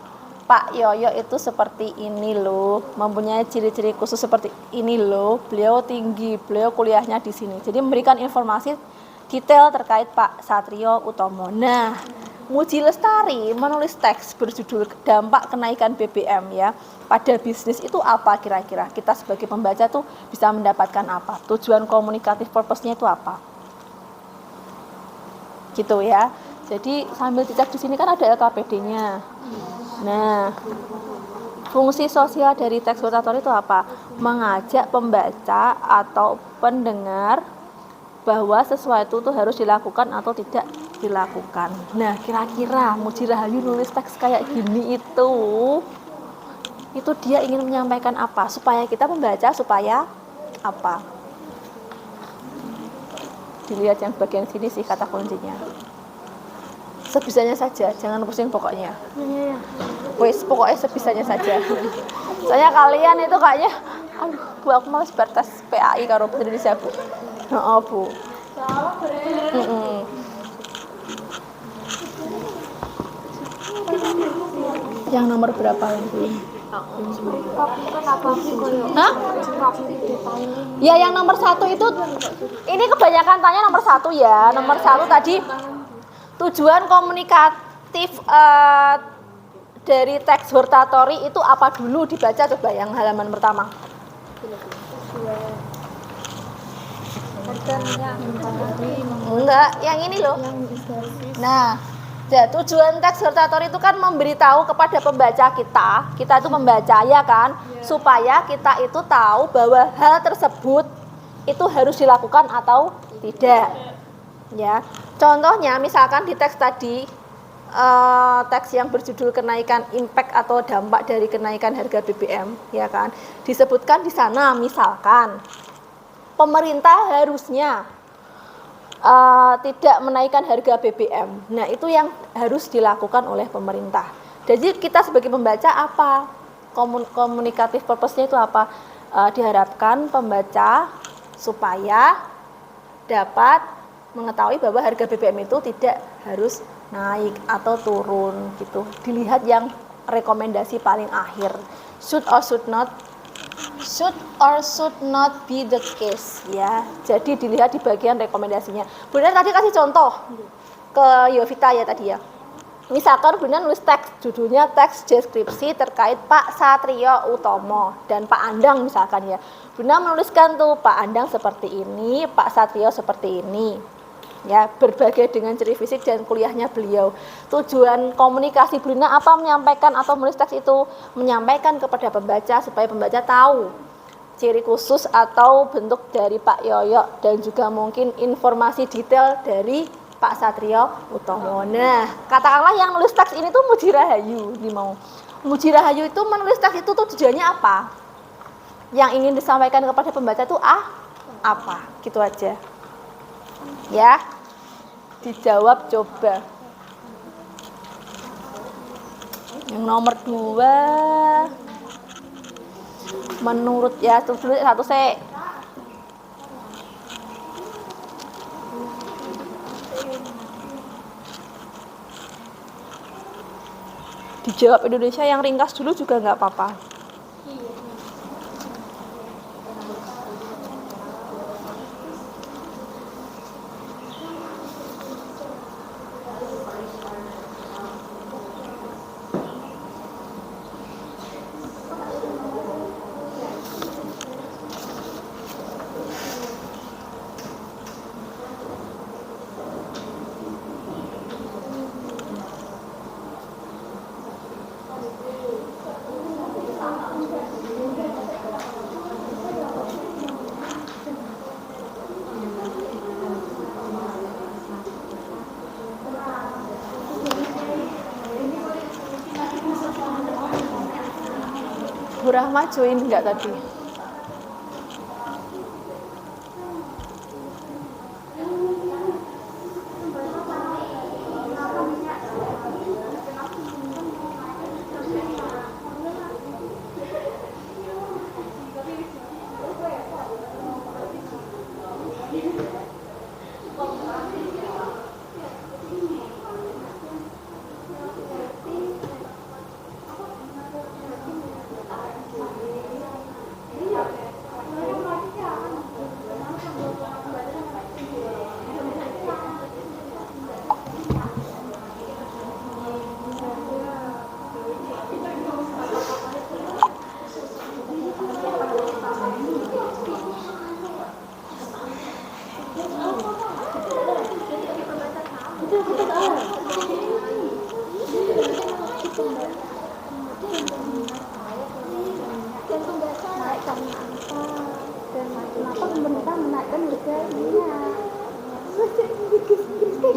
Pak Yoyo itu seperti ini loh, mempunyai ciri-ciri khusus seperti ini loh, beliau tinggi, beliau kuliahnya di sini. Jadi memberikan informasi detail terkait Pak Satrio Utomo. Nah, Muji Lestari menulis teks berjudul dampak kenaikan BBM ya pada bisnis itu apa kira-kira? Kita sebagai pembaca tuh bisa mendapatkan apa? Tujuan komunikatif purpose-nya itu apa? Gitu ya. Jadi sambil dicek di sini kan ada LKPD-nya. Nah, fungsi sosial dari teks rotator itu apa? Mengajak pembaca atau pendengar bahwa sesuatu itu harus dilakukan atau tidak dilakukan. Nah, kira-kira Muji Rahayu nulis teks kayak gini itu dia ingin menyampaikan apa? Supaya kita membaca supaya apa? Dilihat yang bagian sini sih kata kuncinya. Sebisanya saja, jangan pusing pokoknya. Wes, pokoknya sebisanya saja. Soalnya kalian itu kayaknya, Bu aku males bertes PAI karo Indonesia Bu. Bu. Yang nomor berapa yang belum? Hah? Ya yang nomor 1 itu, ini kebanyakan tanya nomor 1 ya. Nomor 1 tadi tujuan komunikatif dari teks hortatory itu apa dulu, dibaca coba yang halaman pertama. Enggak, yang ini loh. Nah, tujuan teks hortatory itu kan memberitahu kepada pembaca kita itu membaca ya kan, supaya kita itu tahu bahwa hal tersebut itu harus dilakukan atau tidak. Ya, contohnya misalkan di teks tadi teks yang berjudul kenaikan impact atau dampak dari kenaikan harga BBM, ya kan, disebutkan di sana misalkan pemerintah harusnya tidak menaikkan harga BBM. Nah, itu yang harus dilakukan oleh pemerintah. Jadi kita sebagai pembaca apa? Komunikatif purpose-nya itu apa? Diharapkan pembaca supaya dapat mengetahui bahwa harga BBM itu tidak harus naik atau turun gitu. Dilihat yang rekomendasi paling akhir. Should or should not be the case ya. Jadi dilihat di bagian rekomendasinya. Benar tadi kasih contoh ke Yovita ya tadi ya. Misalkan Bunda nulis teks, judulnya teks deskripsi terkait Pak Satrio Utomo dan Pak Andang misalkan ya. Bunda menuliskan tuh Pak Andang seperti ini, Pak Satrio seperti ini. Ya, berbagai dengan ciri fisik dan kuliahnya beliau. Tujuan komunikasi Bunda apa menyampaikan atau menulis teks itu? Menyampaikan kepada pembaca supaya pembaca tahu ciri khusus atau bentuk dari Pak Yoyo dan juga mungkin informasi detail dari Pak Satrio Utomo. Nah, katakanlah yang nulis teks ini tuh Muji Rahayu, Muji Rahayu itu menulis teks itu tuh tujuannya apa? Yang ingin disampaikan kepada pembaca tuh apa? Gitu aja. Ya. Dijawab coba. Yang nomor 2. Menurut ya tulis satu saya. Dijawab Indonesia yang ringkas dulu juga nggak apa-apa. Bu Rahma join nggak tadi?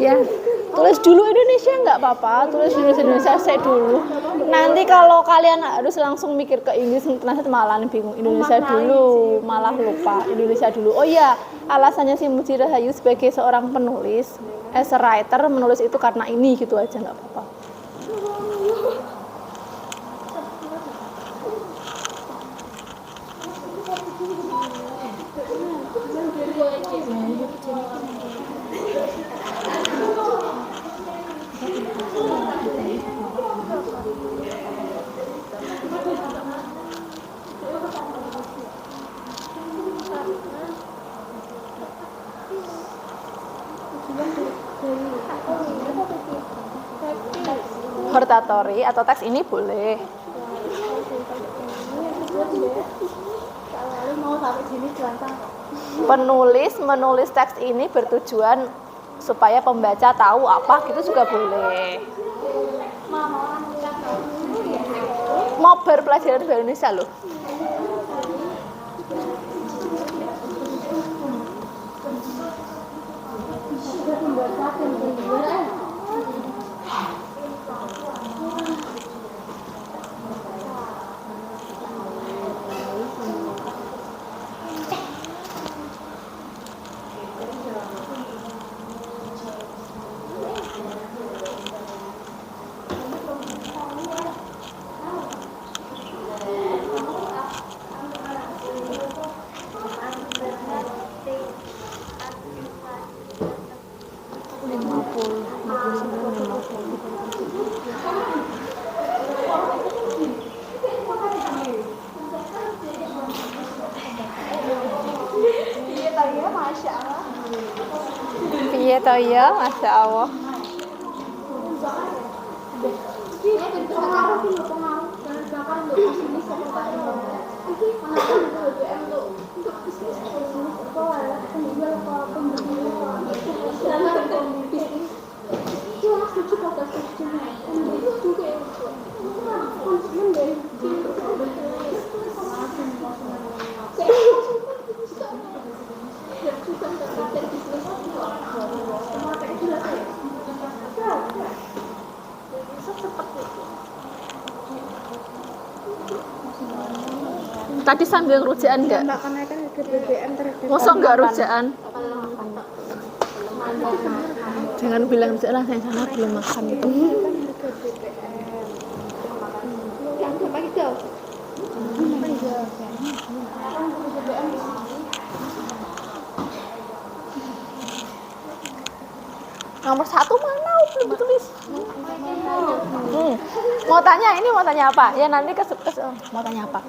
Ya, tulis dulu Indonesia nggak apa-apa, tulis Indonesia saya dulu. Nanti kalau kalian harus langsung mikir ke Inggris, nanti malah bingung. Indonesia dulu, malah lupa Indonesia dulu. Oh iya, alasannya si Muji Rahayu sebagai seorang penulis, as a writer menulis itu karena ini gitu aja nggak apa-apa. Hortatory atau teks ini boleh. Penulis menulis teks ini bertujuan supaya pembaca tahu apa gitu juga boleh. Mau berpelajaran bahasa Indonesia loh. Piye to ya, Masya Allah. Ini pengaruh sih pengaruh dan bahkan untuk bisnis untuk BBM untuk bisnis sekolah penjual bisnis cuma setuju pada setuju itu juga konsumen dari Tadi sambil rujaan enggak? Mbak kenaikan harga BBM terhadap Masa enggak rujaan? Jangan bilang rujaan lah, saya sana belum makan itu. yang apa gitu? Nomor 1 mana? Belum ditulis. Mau tanya apa? Ya nanti mau tanya apa?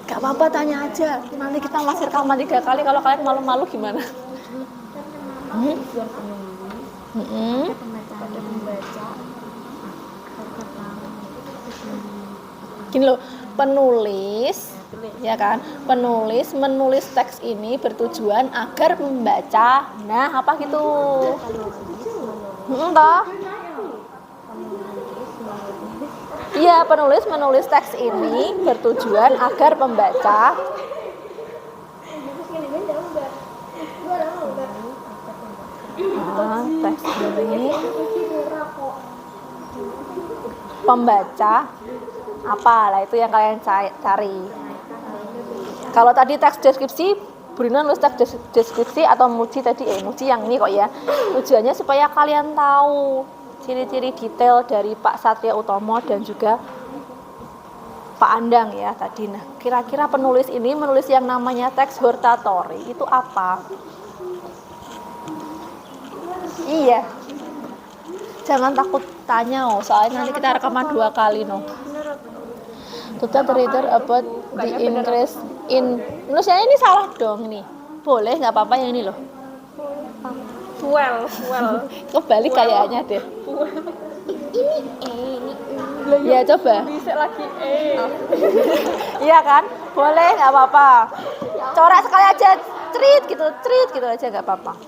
Gak apa-apa, tanya aja. Nanti kita masih rekaman 3 kali. Kalau kalian malu-malu gimana? Gini loh, penulis, ya kan? Penulis menulis teks ini bertujuan agar membaca. Nah, apa gitu? Toh? Iya, penulis menulis teks ini bertujuan agar membaca. Teks ini pembaca apa lah, itu yang kalian cari. Kalau tadi teks deskripsi, Burina nulis teks deskripsi atau Muji tadi, Muji yang ini kok ya. Tujuannya supaya kalian tahu ciri-ciri detail dari Pak Satria Utomo dan juga Pak Andang ya tadi. Nah, kira-kira penulis ini menulis yang namanya teks hortatory itu apa? Iya. Jangan takut tanya, soalnya nanti kita rekaman 2 kali To tell the reader about the increase in. Nulisnya ini salah dong ini. Boleh nggak apa-apa yang ini loh. Well. Kebalik kayaknya deh. Ini Ya coba. bisa lagi Iya kan? Boleh nggak apa-apa. Coret sekali aja, cerit gitu aja nggak apa-apa.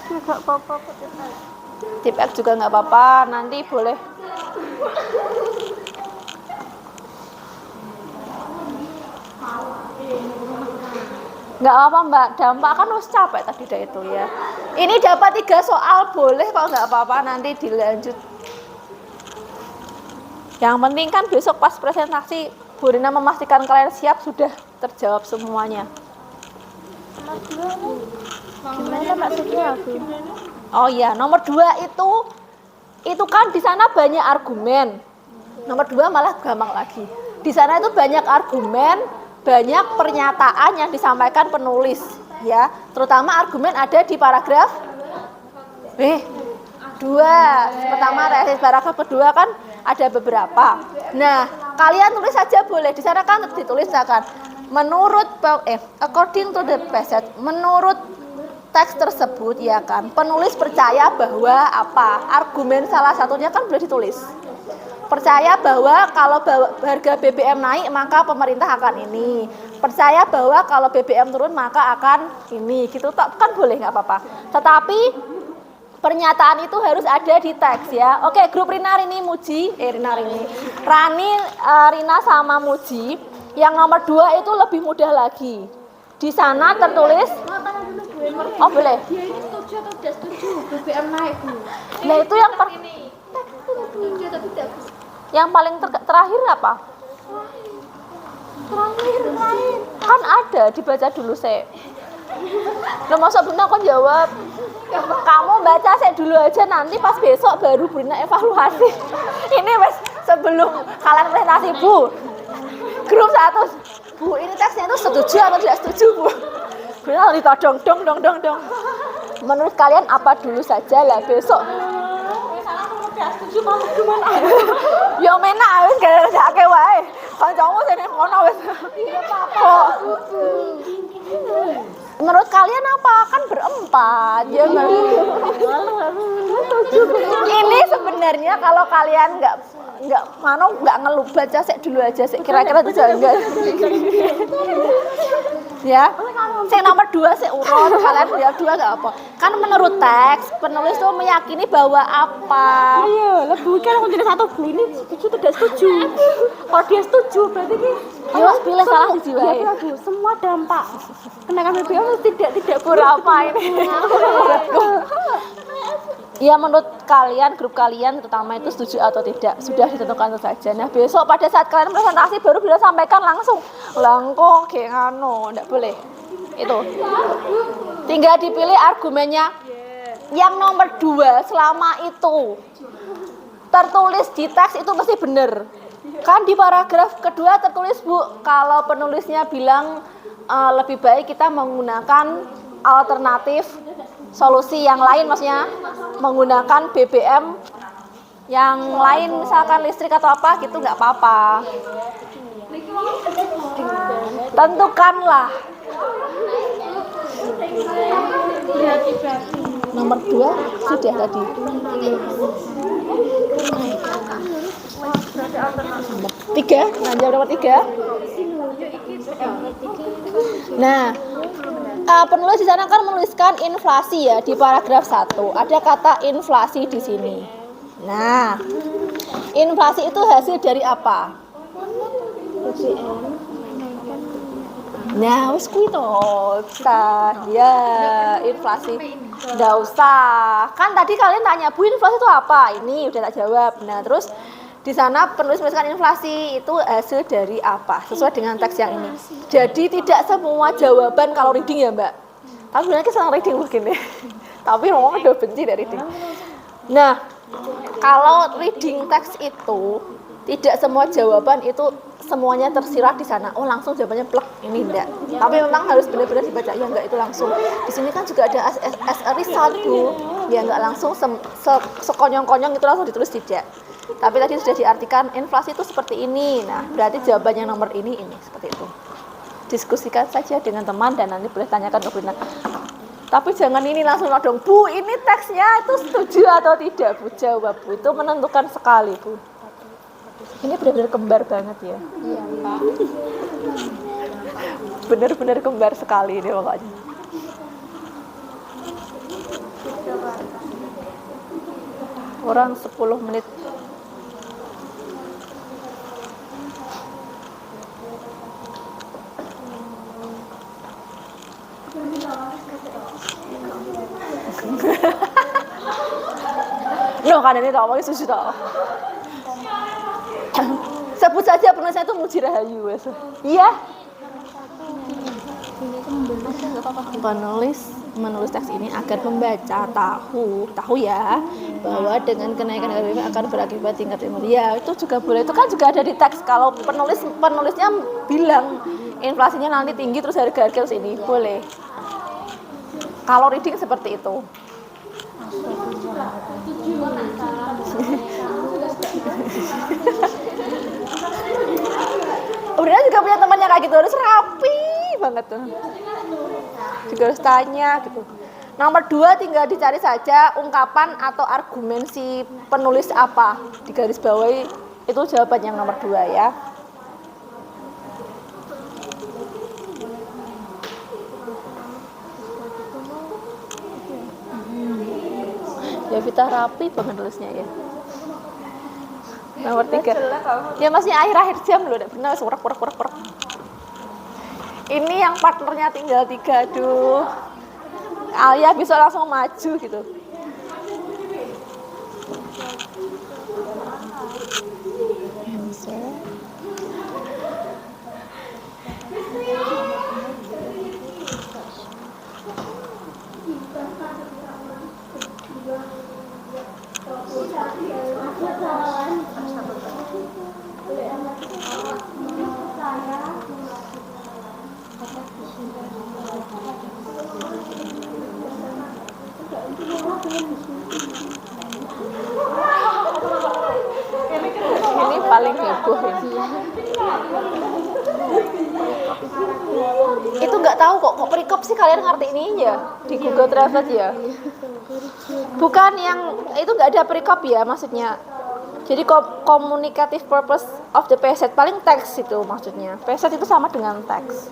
Juga apa-apa Tip X juga nggak apa-apa. Nanti boleh. Nggak apa Mbak, dampak kan harus capek tadi dah itu ya. Ini dapat 3 soal boleh kalau nggak apa-apa, nanti dilanjut. Yang penting kan besok pas presentasi Burina memastikan kalian siap sudah terjawab semuanya. Gimana maksudnya aku? Oh iya, nomor 2 itu kan di sana banyak argumen. Nomor 2 malah gampang lagi. Di sana itu banyak argumen, banyak pernyataan yang disampaikan penulis, ya. Terutama argumen ada di paragraf 2. Pertama tesis, paragraf kedua kan ada beberapa. Nah, kalian tulis saja boleh. Di sana kan ditulis kan menurut according to the passage, menurut teks tersebut ya kan, penulis percaya bahwa apa? Argumen salah satunya kan boleh ditulis. Percaya bahwa kalau harga BBM naik maka pemerintah akan ini. Percaya bahwa kalau BBM turun maka akan ini. Gitu kan boleh, nggak apa-apa. Tetapi pernyataan itu harus ada di teks ya. Oke, grup Rina Rini Muji, Rani, Rina sama Muji. Yang nomor 2 itu lebih mudah lagi. Di sana tertulis. Oh boleh. Dia ini setuju atau tidak setuju BBM naik Bu? Nah itu yang Setuju tapi tidak. Yang paling terakhir apa? Terakhir. Kan ada, dibaca dulu sih. Lo masa Brina kok jawab? Kamu baca saya dulu aja, nanti pas besok baru Brina evaluasi. Ini wes sebelum kalian presentasi Bu. Grup 1, Bu ini teksnya itu setuju atau tidak setuju Bu? Brina ditodong dong. Menurut kalian apa dulu saja lah besok. Setuju kamu gimana? Yo menak wis gak wae. Kancamu sene ngono wis. Kok menurut kalian apa? Kan berempat. Ya Ini sebenarnya kalau kalian nggak ngeluh, baca sek dulu aja sek kira-kira itu enggak. Ya, yang nomor 2 sek urut, kalian lihat 2 nggak apa. Kan menurut teks penulis tuh meyakini bahwa apa? Ayo, lebih kan aku tidak satu Bu ini setuju tidak setuju. Kalau dia setuju berarti ini Ya mas pilih salah di jiwa. ya Bu, semua dampak kenaikan BBM tidak Berapa ini? Ya menurut kalian, grup kalian terutama itu setuju atau tidak, sudah ditentukan itu saja. Nah besok pada saat kalian presentasi baru bisa sampaikan langsung langkong kayak ngano, enggak boleh itu. Tinggal dipilih argumennya. Yang nomor 2, selama itu tertulis di teks itu mesti benar. Kan di paragraf kedua tertulis Bu, kalau penulisnya bilang lebih baik kita menggunakan alternatif solusi yang lain, maksudnya menggunakan BBM yang lain misalkan listrik atau apa gitu, nggak apa-apa. Tentukanlah. Nomor 2 sudah tadi. Nomor 3, lanjut nomor 3. Nah, penulis di sana kan menuliskan inflasi ya di paragraf 1. Ada kata inflasi di sini. Nah, inflasi itu hasil dari apa? Nah, wis kuwi to. Ya, inflasi. Enggak usah. Kan tadi kalian tanya, "Bu, inflasi itu apa?" Ini udah tak jawab. Nah, terus di sana penulis menuliskan inflasi itu hasil dari apa? Sesuai dengan teks yang ini. Jadi tidak semua jawaban kalau reading ya, Mbak. Tapi sebenarnya senang reading mungkin ya. Tapi ngomong udah benci dari reading. Nah, kalau reading teks itu tidak semua jawaban itu semuanya tersirat di sana. Oh, langsung jawabannya plek, ini enggak. Tapi memang harus benar-benar dibaca. Ya enggak itu langsung. Di sini kan juga ada as a result, Bu. Ya enggak langsung sekonyong-konyong itu langsung ditulis tidak. Tapi tadi sudah diartikan inflasi itu seperti ini. Nah, berarti jawaban yang nomor ini seperti itu. Diskusikan saja dengan teman dan nanti boleh tanyakan ke Brina. Tapi jangan ini langsung nodong, Bu, ini teksnya itu setuju atau tidak, Bu. Jawab, Bu. Itu menentukan sekali, Bu. Ini benar-benar kembar banget ya. Iya, Pak. Benar-benar kembar sekali ini pokoknya. Orang 10 menit. Loh, kan ini tak mau susu tak. Sebut saja penulisnya itu Muji Rahayu. Iya. Menulis teks ini agar pembaca tahu ya bahwa dengan kenaikan harga BBM akan berakibat tingkat emosi. Ya, itu juga boleh. Itu kan juga ada di teks. Kalau penulisnya bilang inflasinya nanti tinggi terus harga-harga ini boleh. Kalau reading seperti itu. Udah juga punya temannya kayak gitu, harus rapi banget tuh. Juga harus tanya gitu. Nomor 2 tinggal dicari saja ungkapan atau argumen si penulis apa. Di garis bawahi itu jawaban yang nomor 2 ya. Ya Vita rapi banget nulisnya ya. Nomor 3. Ya masih akhir-akhir jam loh, udah benar surak. Ini yang partnernya tinggal 3, aduh. Alia bisa langsung maju gitu. Ini paling heboh ini. Itu nggak tahu kok perikop sih kalian ngerti ini ya di Google Translate ya. Bukan yang itu nggak ada perikop ya maksudnya. Jadi communicative purpose of the passage paling teks itu maksudnya. Passage itu sama dengan teks.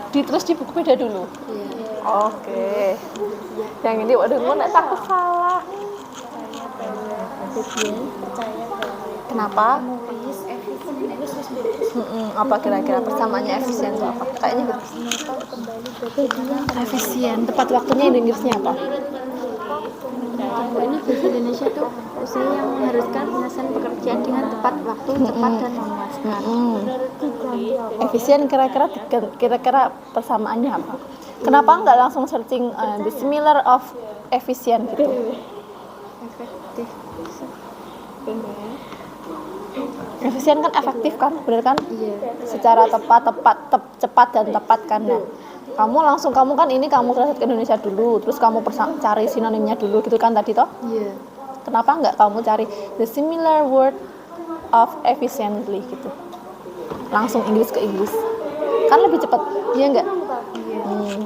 Ditulis di buku beda dulu. Oke. Yang ini waduh nggak takut salah. Kenapa? Apa kira-kira persamaannya efisien itu apa? Kayaknya efisien. Tepat waktunya Inggrisnya apa? Ini bahasa Indonesia tuh usaha yang mengharuskan penyelesaian pekerjaan dengan tepat waktu, cepat dan memuaskan. Efisien kira-kira persamaannya apa? Kenapa nggak langsung searching the similar of efisien gitu? Efektif. Efisien kan efektif kan, benar kan? Iya. Secara cepat dan tepat kan. Nah, kamu kan ini kamu translate ke Indonesia dulu, terus kamu cari sinonimnya dulu gitu kan tadi toh? Iya. Kenapa nggak kamu cari the similar word of efficiently gitu? Langsung Inggris ke Inggris. Kan lebih cepat, iya nggak?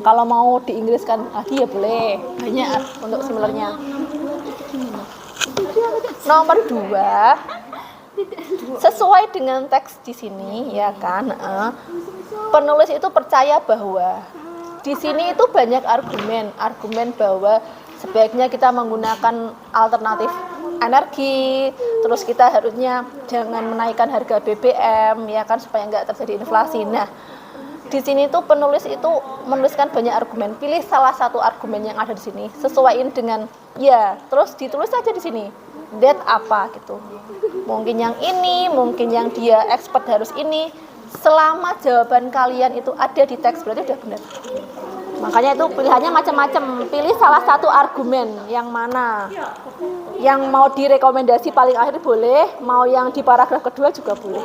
Kalau mau di Inggris kan lagi ya boleh, banyak untuk similarnya. Nomor 2, sesuai dengan teks di sini ya kan, penulis itu percaya bahwa di sini itu banyak argumen bahwa sebaiknya kita menggunakan alternatif energi, terus kita harusnya jangan menaikkan harga BBM ya kan supaya nggak terjadi inflasi. Nah, di sini tuh penulis itu menuliskan banyak argumen. Pilih salah satu argumen yang ada di sini, sesuaiin dengan ya, terus ditulis aja di sini. That apa gitu. Mungkin yang ini, mungkin yang dia expert harus ini. Selama jawaban kalian itu ada di teks berarti udah benar. Makanya itu pilihannya macam-macam. Pilih salah satu argumen yang mana. Yang mau direkomendasi paling akhir boleh, mau yang di paragraf kedua juga boleh.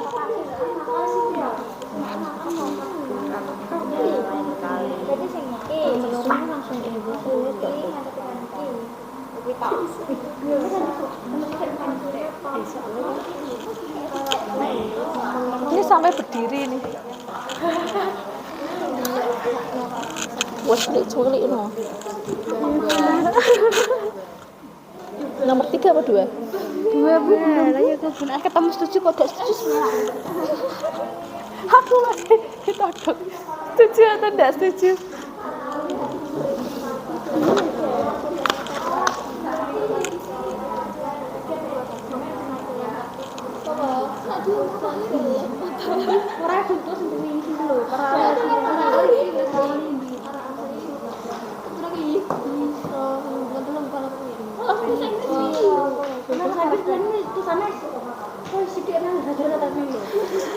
Ini sampai berdiri nih. Wes culik no. Nomor 3 apa 2? 2 Bu. Ya ketemu setuju kok gak setuju. Aku lagi ditodok. Setuju atau enggak setuju?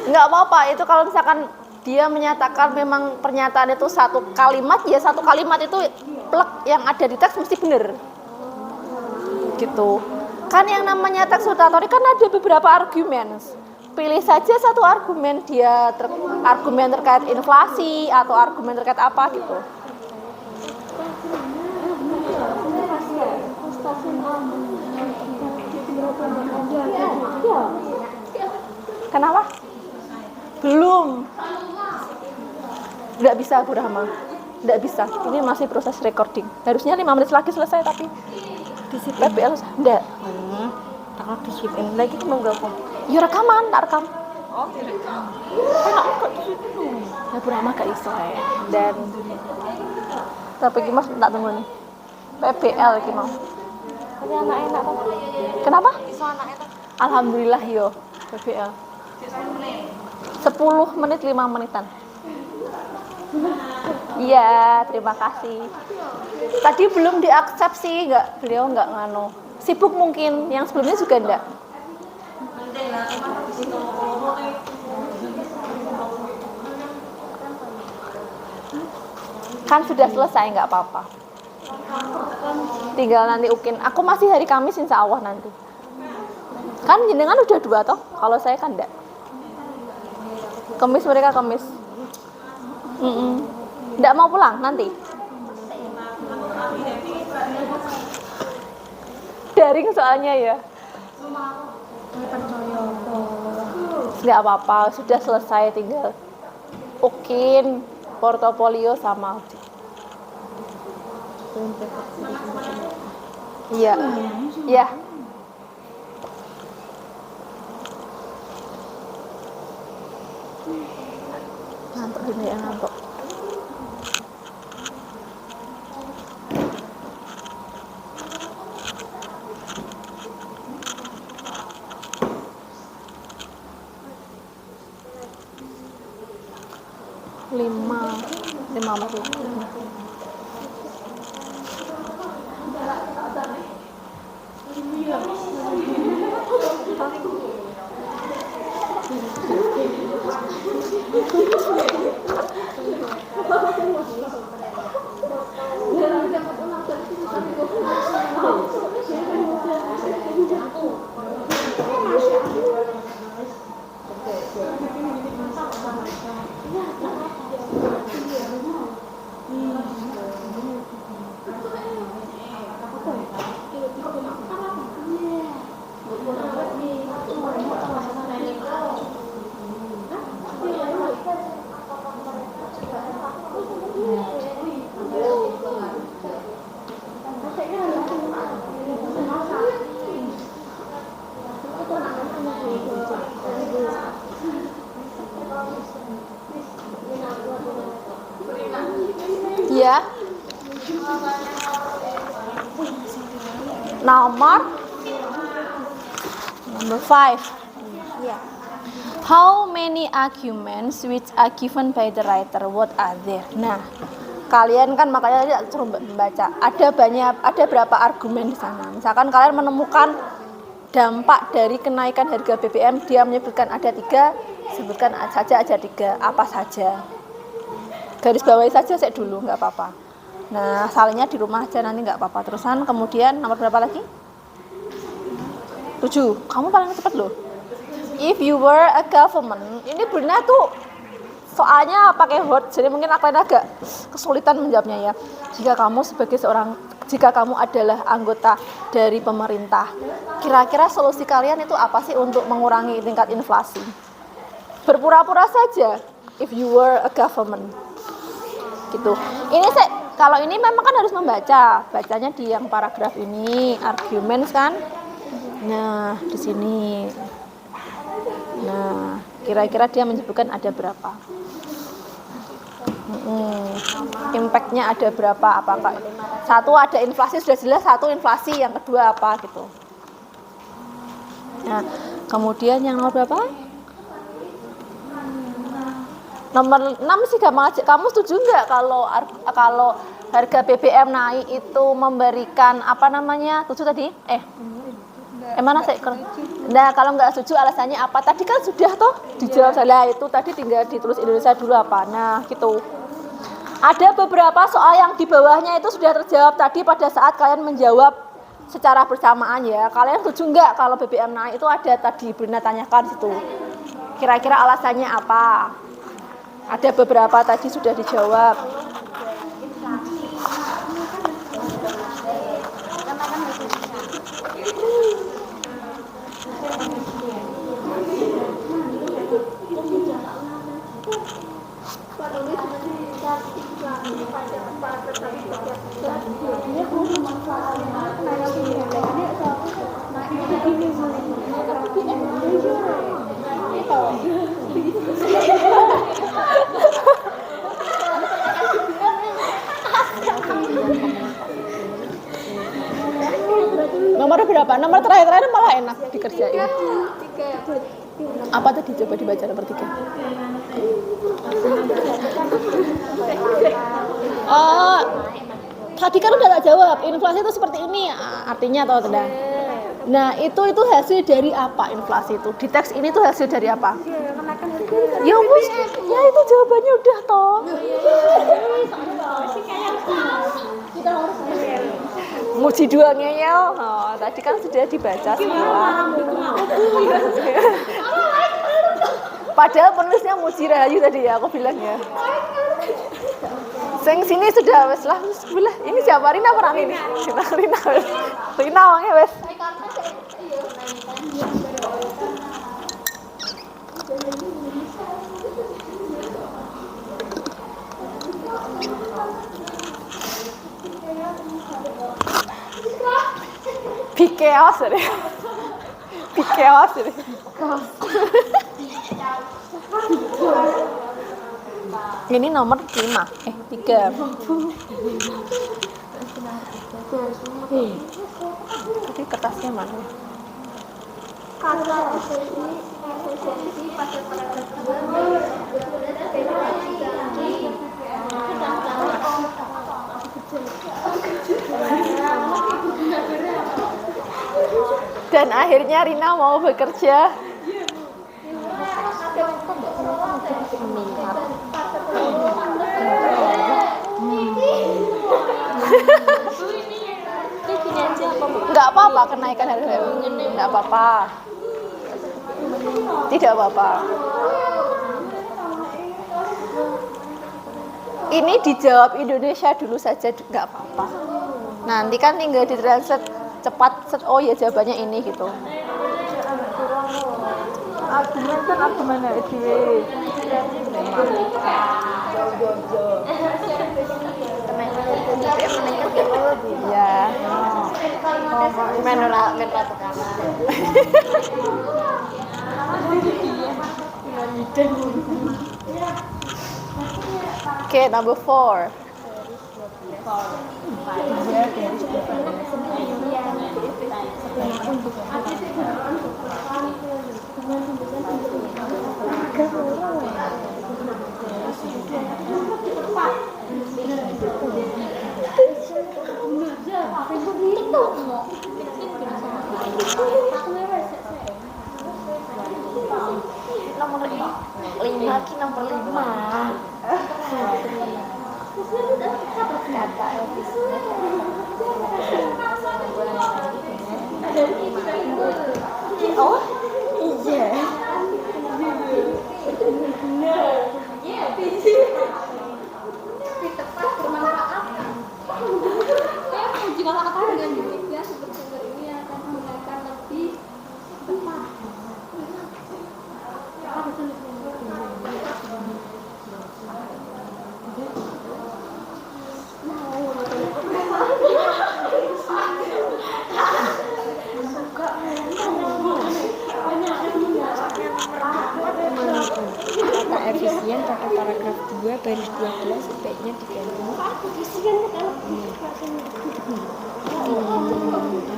Nggak apa-apa, itu kalau misalkan dia menyatakan memang pernyataan itu satu kalimat, ya satu kalimat itu plek yang ada di teks mesti benar gitu kan. Yang namanya teks citatori kan ada beberapa argumen, pilih saja satu argumen, dia argumen terkait inflasi atau argumen terkait apa gitu. Kenapa? Belum. Nggak bisa Bu Rahma. Nggak bisa. Ini masih proses recording. Harusnya 5 menit lagi selesai tapi di PPL enggak. Kalau disipin lagi nunggu aku. Ya rekaman, tak rekam. Oh, direkam. Enak kok di situ. Ya Bu Rahma gak iso ya. Dan tapi gimana tak tunggu nih. PPL iki mau. Tapi enak kok. Kenapa? Iso anak-anak. Alhamdulillah yo PPL. 10 menit 5 menitan. Iya, terima kasih. Tadi belum diaksep sih, beliau nggak ngano. Sibuk mungkin, yang sebelumnya juga enggak. Kan sudah selesai, nggak apa-apa. Tinggal nanti Ukin. Aku masih hari Kamis insya Allah nanti. Kan jenengan udah 2 toh? Kalau saya kan enggak. Kamis mereka Kamis. Enggak mau pulang nanti. Daring soalnya ya. Enggak apa-apa, sudah selesai, tinggal Ukin, portofolio sama audit. Iya. Iya. Ngantuk ini ya, ngantuk. lima menit. Ya. Number 5. How many arguments which are given by the writer? What are there? Nah, kalian kan makanya suruh membaca. Ada berapa argumen di sana? Misalkan kalian menemukan dampak dari kenaikan harga BBM, dia menyebutkan ada 3, sebutkan saja aja 3, apa saja. Garis bawahi saja saya dulu, nggak apa-apa. Nah, salahnya di rumah aja nanti nggak apa-apa. Terusan kemudian nomor berapa lagi? 7. Kamu paling cepat loh. If you were a government, ini benar tuh soalnya pakai word, jadi mungkin kalian agak kesulitan menjawabnya ya. Jika kamu adalah anggota dari pemerintah, kira-kira solusi kalian itu apa sih untuk mengurangi tingkat inflasi? Berpura-pura saja. If you were a government, gitu. Kalau ini memang kan harus membaca, bacanya di yang paragraf ini, arguments kan. Nah, di sini. Nah, kira-kira dia menyebutkan ada berapa? Impact-nya ada berapa? Apakah satu ada inflasi sudah jelas, satu inflasi, yang kedua apa gitu. Nah, kemudian yang nomor berapa? Nomor 6 sih gampang aja. Kamu setuju nggak kalau harga BBM naik itu memberikan apa namanya? Setuju tadi? Mana saya? Nah, kalau nggak setuju alasannya apa? Tadi kan sudah toh dijawab salah, itu tadi tinggal ditulis Indonesia dulu apa. Nah, gitu. Ada beberapa soal yang di bawahnya itu sudah terjawab tadi pada saat kalian menjawab secara bersamaan ya. Kalian setuju nggak kalau BBM naik itu ada tadi Brina tanyakan situ. Kira-kira alasannya apa? Ada beberapa tadi sudah dijawab. Nomor berapa? Nomor terakhir malah enak dikerjain. 3. Apa tadi coba dibaca nomor 3? Tadi kan udah tak jawab, inflasi itu seperti ini, artinya atau tidak? Nah, itu hasil dari apa inflasi itu? Di teks ini tuh hasil dari apa? Ya wis, ya itu jawabannya udah toh. Muji dua ngeyel. Oh, tadi kan sudah dibaca semua. Padahal penulisnya Muji Rahayu tadi ya, aku bilang ya. Sini sudah wes lah, sebelah. Ini siapa? Rina apa Rani nih? Rina wangnya wes. Big chaos deh. Big chaos deh. Ini nomor 5, 3. Tadi kertasnya mana? Kata efisiensi pada paragraf 2 Dan akhirnya Rina mau bekerja. Nggak apa-apa kenaikan harga, nggak apa-apa, tidak apa-apa. Ini dijawab Indonesia dulu saja, nggak apa-apa. Nanti kan tinggal ditranslate cepat, oh ya jawabannya ini gitu. Argumen kan argumen itu. Ya. Oke, number 4. Nomor 5 ki nomor 5. Kata oh iya. tepat bermanfaat. Jika kata dengan demikian sumber ini akan menggunakan lebih tepat. Kata efisien pada paragraf 2 baris 12 sebaiknya diganti.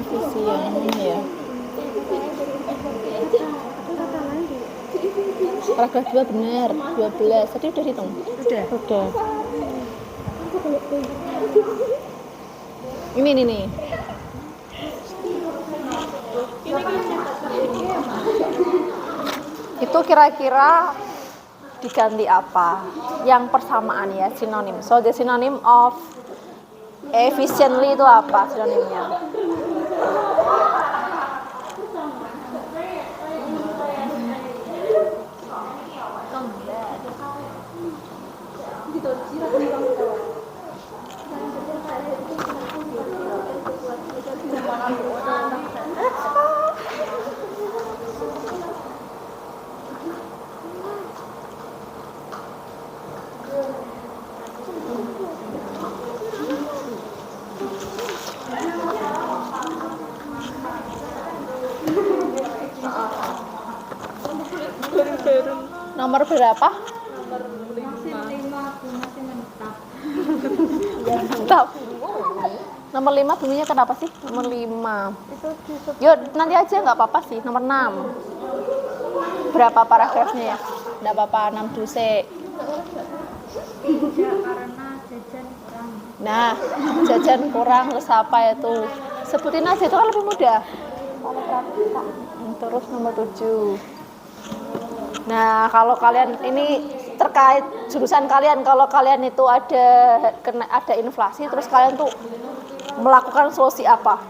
Efisien ya. Paragraf 2 benar, 12. Tadi udah hitung? Udah. Ini nih. Itu kira-kira diganti apa? Yang persamaan ya, sinonim. So the synonym of efficiently itu apa sinonimnya? Nomor berapa? Nomor 5 masih menetap. Tetap. Nomor 5 bunyinya kenapa sih? Nomor 5. Yuk nanti aja nggak apa-apa sih. Nomor 6. Berapa paragrafnya ya? Nggak apa-apa, 6 duse. Tidak karena Nah, jajan kurang terus apa itu? Sebutin aja, itu kan lebih mudah. Terus nomor 7. Nah, kalau kalian ini terkait jurusan kalian, kalau kalian itu ada inflasi, terus kalian tuh melakukan solusi apa?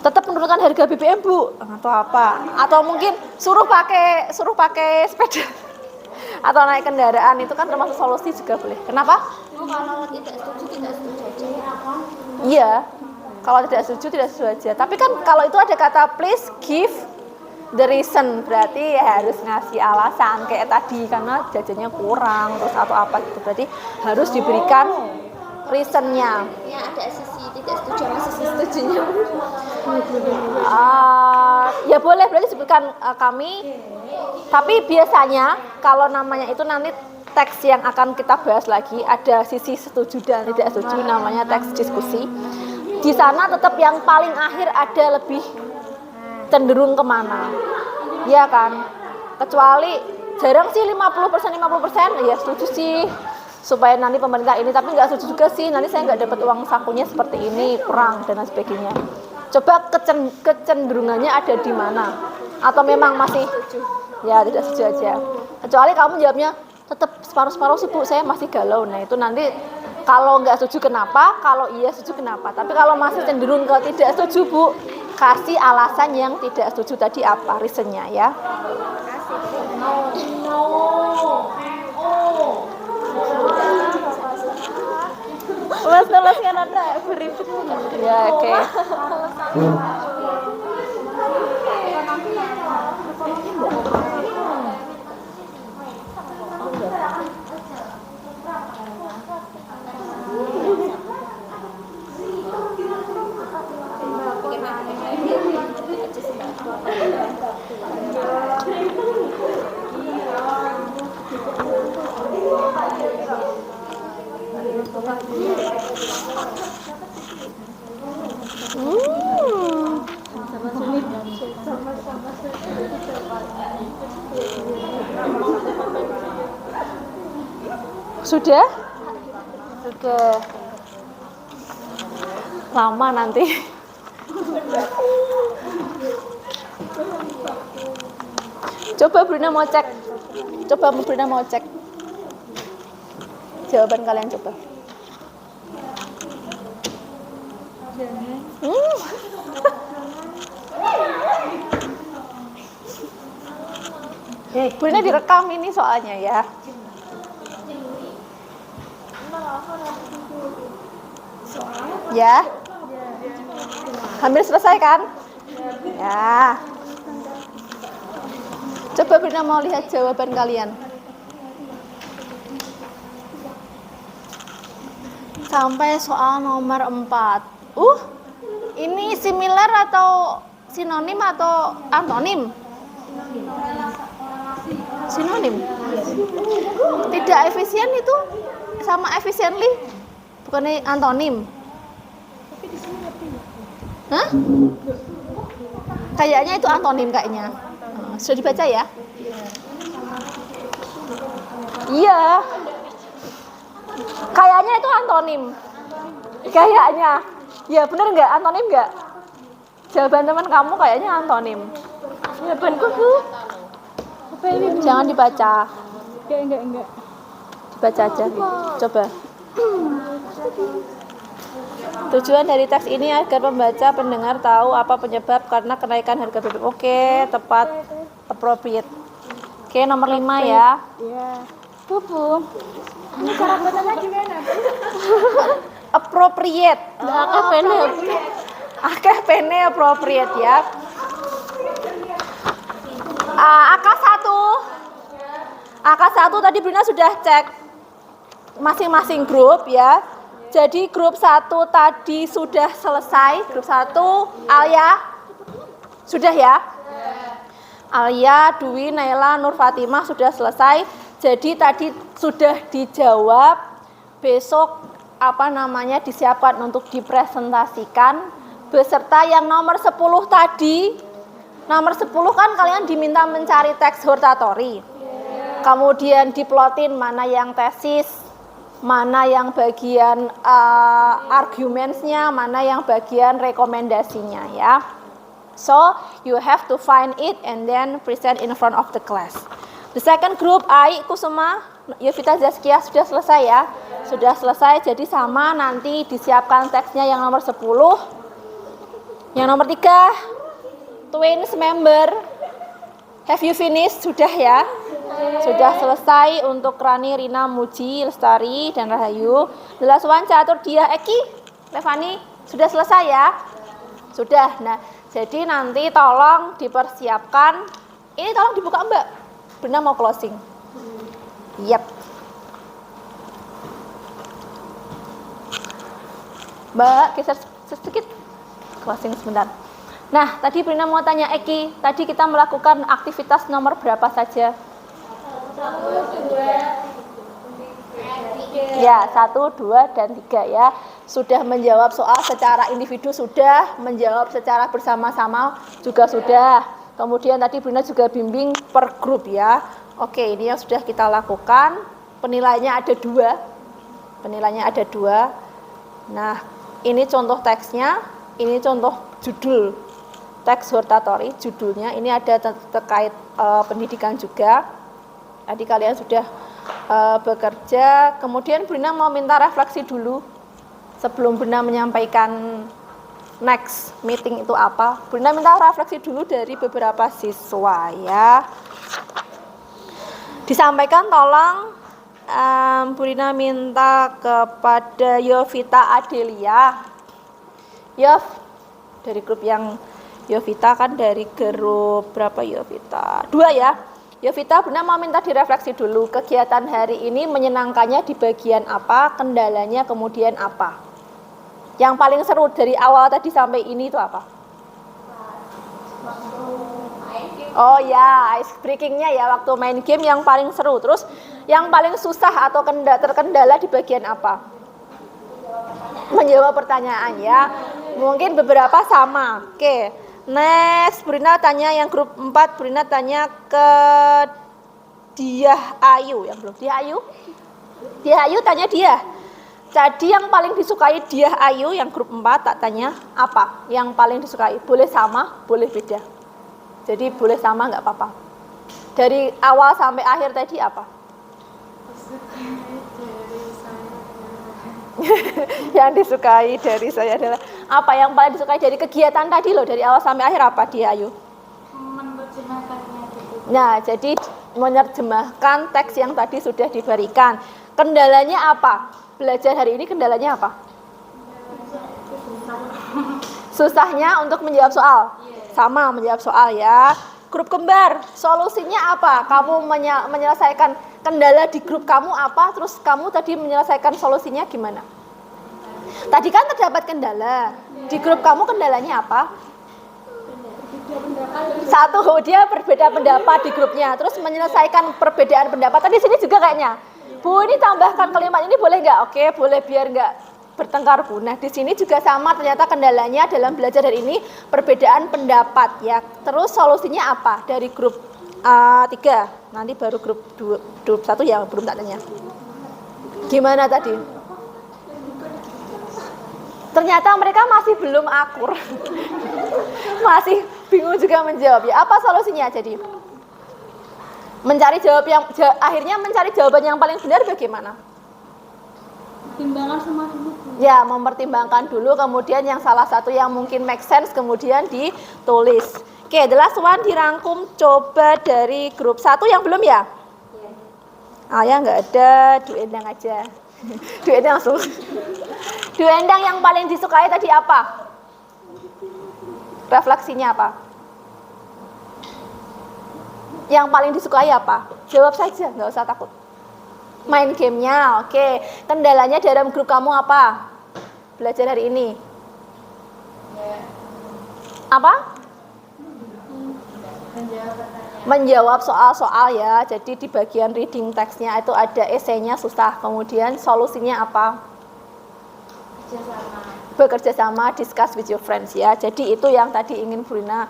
Tetap menurunkan harga BBM, Bu, atau apa? Atau mungkin suruh pakai sepeda atau naik kendaraan, itu kan termasuk solusi juga boleh. Kenapa? Kalau tidak setuju aja. Iya. Kalau tidak setuju aja. Tapi kan kalau itu ada kata please give the reason, berarti harus ngasih alasan kayak tadi karena jajannya kurang terus atau apa gitu. Berarti harus diberikan reasonnya. Ya ada sisi tidak setuju sama sisi setujunya. Ya boleh berarti sebutkan kami. Tapi biasanya kalau namanya itu nanti teks yang akan kita bahas lagi ada sisi setuju dan tidak setuju, namanya teks diskusi. Di sana tetap yang paling akhir ada lebih cenderung kemana, ya kan? Kecuali jarang sih 50% ya setuju sih supaya nanti pemerintah ini, tapi nggak setuju juga sih nanti saya nggak dapat uang sakunya seperti ini, kurang dan lain sebagainya. Coba kecenderungannya ada di mana, atau memang masih ya tidak setuju aja. Kecuali kamu jawabnya tetap separuh-separuh sih Bu, saya masih galau. Nah itu nanti kalau nggak setuju kenapa, kalau iya setuju kenapa. Tapi kalau masih cenderung ke tidak setuju Bu, kasih alasan yang tidak setuju tadi apa, reasonnya ya. Mas kan ada beribut. Ya oke. Sudah? Sudah. Lama nanti. Coba Bruna mau cek. Jawaban kalian coba. Bruna direkam ini soalnya ya. Ya. Hampir selesai kan? Ya. Coba Brina mau lihat jawaban kalian. Sampai soal nomor 4. Ini similar atau sinonim atau antonim? Sinonim. Tidak efisien itu sama efficiently, bukannya antonim. Hah? Kayaknya itu antonim kayaknya. Sudah dibaca ya? Iya. Kayaknya itu antonim. Kayaknya. Ya benar nggak? Antonim nggak? Jawaban teman kamu kayaknya antonim. Jawabanku Bu. Jangan dibaca. Enggak. Dibaca aja. Coba. Tujuan dari teks ini agar pembaca pendengar tahu apa penyebab karena kenaikan harga BBM. Oke, tepat, appropriate. Oke, nomor 5 ya. Iya. Bu. Ini cara bacanya gimana? Appropriate. Akeh pene appropriate ya. AK1 tadi Bruna sudah cek masing-masing grup ya. Jadi grup 1 tadi sudah selesai. Grup 1 Alia sudah ya. Alia, Dwi, Naila, Nur Fatimah sudah selesai. Jadi tadi sudah dijawab. Besok disiapkan untuk dipresentasikan beserta yang nomor 10 tadi. Nomor 10 kan kalian diminta mencari teks hortatory. Kemudian diplotin mana yang tesis, mana yang bagian arguments-nya, mana yang bagian rekomendasinya ya. So you have to find it and then present in front of the class. The second group, Ai, Kusuma, Yovita, Zaskia sudah selesai ya? Sudah selesai, jadi sama nanti disiapkan teksnya yang nomor 10. Yang nomor 3, twins member. Have you finished? Sudah ya? Sudah selesai untuk Rani, Rina, Muji, Lestari, dan Rahayu. The last one, Catur, Dia, Eki, Levani, sudah selesai ya? Sudah. Nah, jadi nanti tolong dipersiapkan. Ini tolong dibuka Mbak. Benar mau closing. Yap. Mbak, geser sedikit. Closing sebentar. Nah, tadi Brina mau tanya Eki, tadi kita melakukan aktivitas nomor berapa saja? 1, 2, 3. Ya, 1, 2, dan 3 ya. Sudah menjawab soal secara individu sudah, menjawab secara bersama-sama juga sudah. Kemudian tadi Brina juga bimbing per grup ya. Oke, ini yang sudah kita lakukan. Penilaiannya ada 2. Penilaiannya ada 2. Nah, ini contoh teksnya, ini contoh judul teks hortatory, judulnya. Ini ada terkait pendidikan juga. Tadi kalian sudah bekerja. Kemudian Brina mau minta refleksi dulu sebelum Brina menyampaikan next meeting itu apa. Brina minta refleksi dulu dari beberapa siswa ya. Disampaikan tolong. Brina minta kepada Yovita Adelia. Yov, dari grup yang Yovita kan dari grup berapa Yovita? 2 ya. Yovita, Brina mau minta direfleksi dulu. Kegiatan hari ini menyenangkannya di bagian apa? Kendalanya kemudian apa? Yang paling seru dari awal tadi sampai ini itu apa? Oh ya, ice breakingnya ya waktu main game yang paling seru. Terus yang paling susah atau terkendala di bagian apa? Menjawab pertanyaan ya. Mungkin beberapa sama. Oke. Next, Brina tanya yang grup 4, Brina tanya ke Diah Ayu. Yang belum Diah Ayu? Diah Ayu tanya dia. Jadi yang paling disukai Diah Ayu yang grup 4 tak tanya apa? Yang paling disukai? Boleh sama, boleh beda. Jadi boleh sama nggak apa-apa. Dari awal sampai akhir tadi apa? Yang disukai dari saya adalah apa? Yang paling disukai dari kegiatan tadi loh, dari awal sampai akhir apa Diah Ayu? Menerjemahkannya gitu. Nah, jadi menerjemahkan teks yang tadi sudah diberikan. Kendalanya apa? Belajar hari ini kendalanya apa? Susahnya untuk menjawab soal. Sama menjawab soal ya. Grup kembar, solusinya apa? Kamu menyelesaikan kendala di grup kamu apa? Terus kamu tadi menyelesaikan solusinya gimana? Tadi kan terdapat kendala. Di grup kamu kendalanya apa? Satu, dia berbeda pendapat di grupnya. Terus menyelesaikan perbedaan pendapat. Tadi sini juga kayaknya. Bu, ini tambahkan kalimat ini boleh nggak? Oke, boleh biar nggak bertengkar Bu. Nah, di sini juga sama ternyata kendalanya dalam belajar hari ini perbedaan pendapat ya. Terus solusinya apa? Dari grup 3, nanti baru grup 1 yang belum tak tanya. Gimana tadi? Ternyata mereka masih belum akur. Masih bingung juga menjawab ya. Apa solusinya jadi? Mencari jawab yang akhirnya mencari jawaban yang paling benar bagaimana? Pertimbangan semua dulu. Ya, mempertimbangkan dulu, kemudian yang salah satu yang mungkin make sense kemudian ditulis. Oke, the last one dirangkum coba dari grup 1 yang belum ya? Ya nggak ada, Du Endang aja. Du Endang langsung. Du Endang yang paling disukai tadi apa? Refleksinya apa? Yang paling disukai apa? Jawab saja, nggak usah takut. Main gamenya, oke. Kendalanya dalam grup kamu apa? Belajar hari ini. Apa? Menjawab soal-soal ya. Jadi di bagian reading teksnya itu ada esainya susah. Kemudian solusinya apa? Bekerja sama, discuss with your friends ya. Jadi itu yang tadi ingin Brina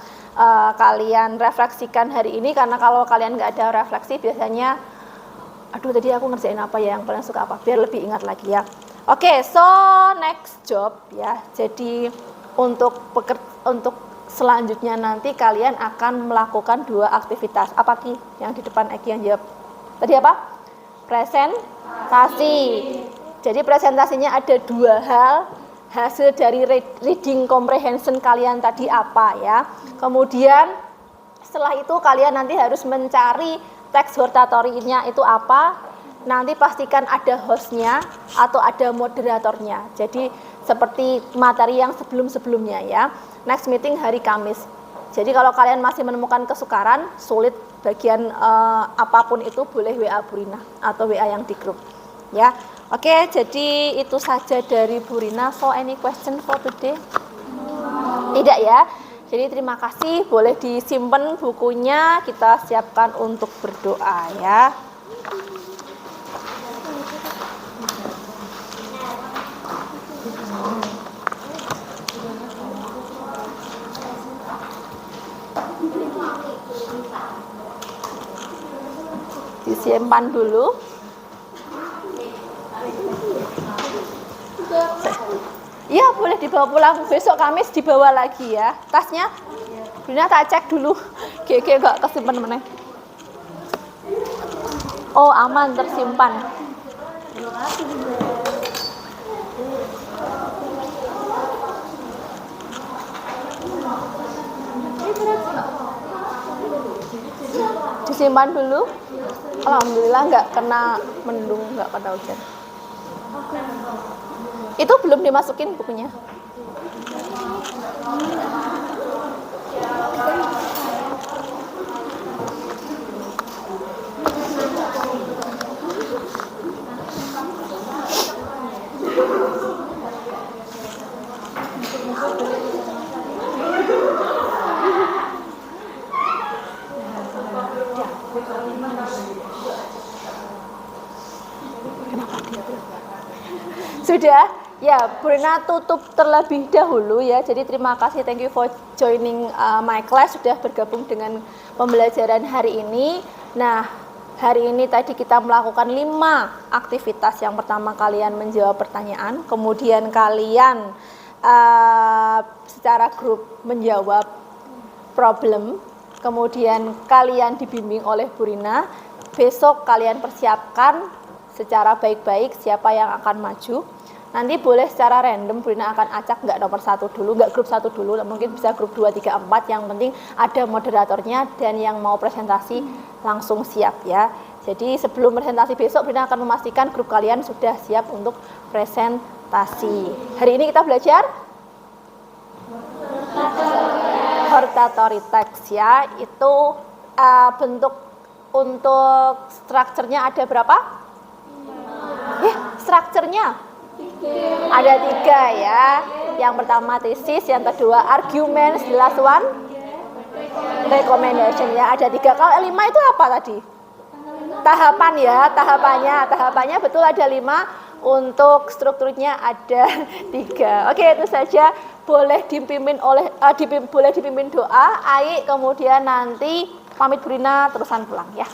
kalian refleksikan hari ini, karena kalau kalian nggak ada refleksi biasanya Aduh, tadi aku ngerjain apa ya, yang paling suka apa, biar lebih ingat lagi ya. Oke, so next job ya. Jadi untuk selanjutnya nanti kalian akan melakukan 2 aktivitas. Apa Ki? Yang di depan Eki yang jawab. Tadi apa? Presentasi. Jadi presentasinya ada 2 hal. Hasil dari reading comprehension kalian tadi apa ya. Kemudian setelah itu kalian nanti harus mencari teks hortatorinya itu apa. Nanti pastikan ada hostnya atau ada moderatornya. Jadi seperti materi yang sebelum-sebelumnya ya. Next meeting hari Kamis. Jadi kalau kalian masih menemukan kesukaran, sulit bagian apapun itu, boleh WA Burina atau WA yang di grup ya. Oke, jadi itu saja dari Burina. So any question for today? Tidak ya. Jadi terima kasih, boleh disimpan bukunya, kita siapkan untuk berdoa ya. Disimpan dulu. Iya, boleh dibawa pulang. Besok Kamis dibawa lagi ya. Tasnya Brina tak cek dulu. GG enggak kesimpan meneh. Oh, aman, tersimpan. Disimpan dulu. Alhamdulillah nggak kena mendung, nggak kena hujan. Itu belum dimasukin bukunya. Sudah? Ya, Burina tutup terlebih dahulu ya. Jadi terima kasih, thank you for joining my class, sudah bergabung dengan pembelajaran hari ini. Nah, hari ini tadi kita melakukan 5 aktivitas. Yang pertama kalian menjawab pertanyaan, kemudian kalian secara grup menjawab problem, kemudian kalian dibimbing oleh Burina. Besok kalian persiapkan secara baik-baik siapa yang akan maju. Nanti boleh secara random Burina akan acak, nggak nomor 1 dulu, nggak grup 1 dulu, mungkin bisa grup 2, 3, 4, yang penting ada moderatornya dan yang mau presentasi langsung siap ya. Jadi sebelum presentasi besok Burina akan memastikan grup kalian sudah siap untuk presentasi. Hari ini kita belajar hortatory text ya. Itu bentuk untuk strukturnya ada berapa? Strukturnya ada 3 ya. Yang pertama tesis, yang kedua arguments, the last one recommendation ya. Ada 3. Kalau 5 itu apa tadi? Tahapan ya, tahapannya betul ada 5. Untuk strukturnya ada 3. Oke, itu saja. Boleh dipimpin doa, Ai, kemudian nanti pamit Burina terusan pulang ya.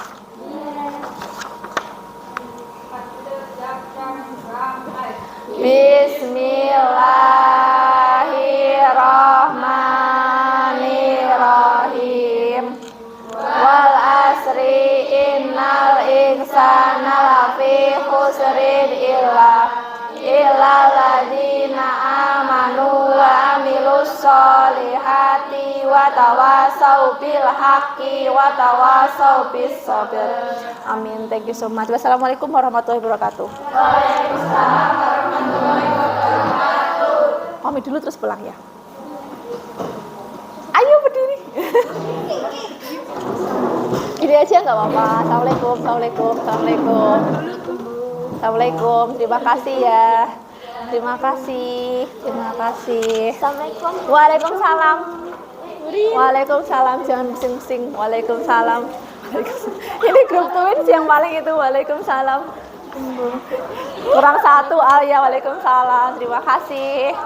Bismillahirrahmanirrahim. Wal asri innal insana lafi khusrin illa ladina amanu wa amilus solihati wa tawasau bil haqqi wa tawasau bis sabr. Amin. Thank you so much. Wassalamualaikum warahmatullahi wabarakatuh. Waalaikumsalam warahmatullahi wabarakatuh. Pamit dulu terus pulang ya. Ayo berdiri. Gini aja nggak apa-apa. Assalamualaikum. Terima kasih ya. Terima kasih. Assalamualaikum. Waalaikumsalam. Jangan bising-bising. Waalaikumsalam. Ini grup twins yang paling itu. Waalaikumsalam. Kurang 1 ya. Waalaikumsalam. Terima kasih.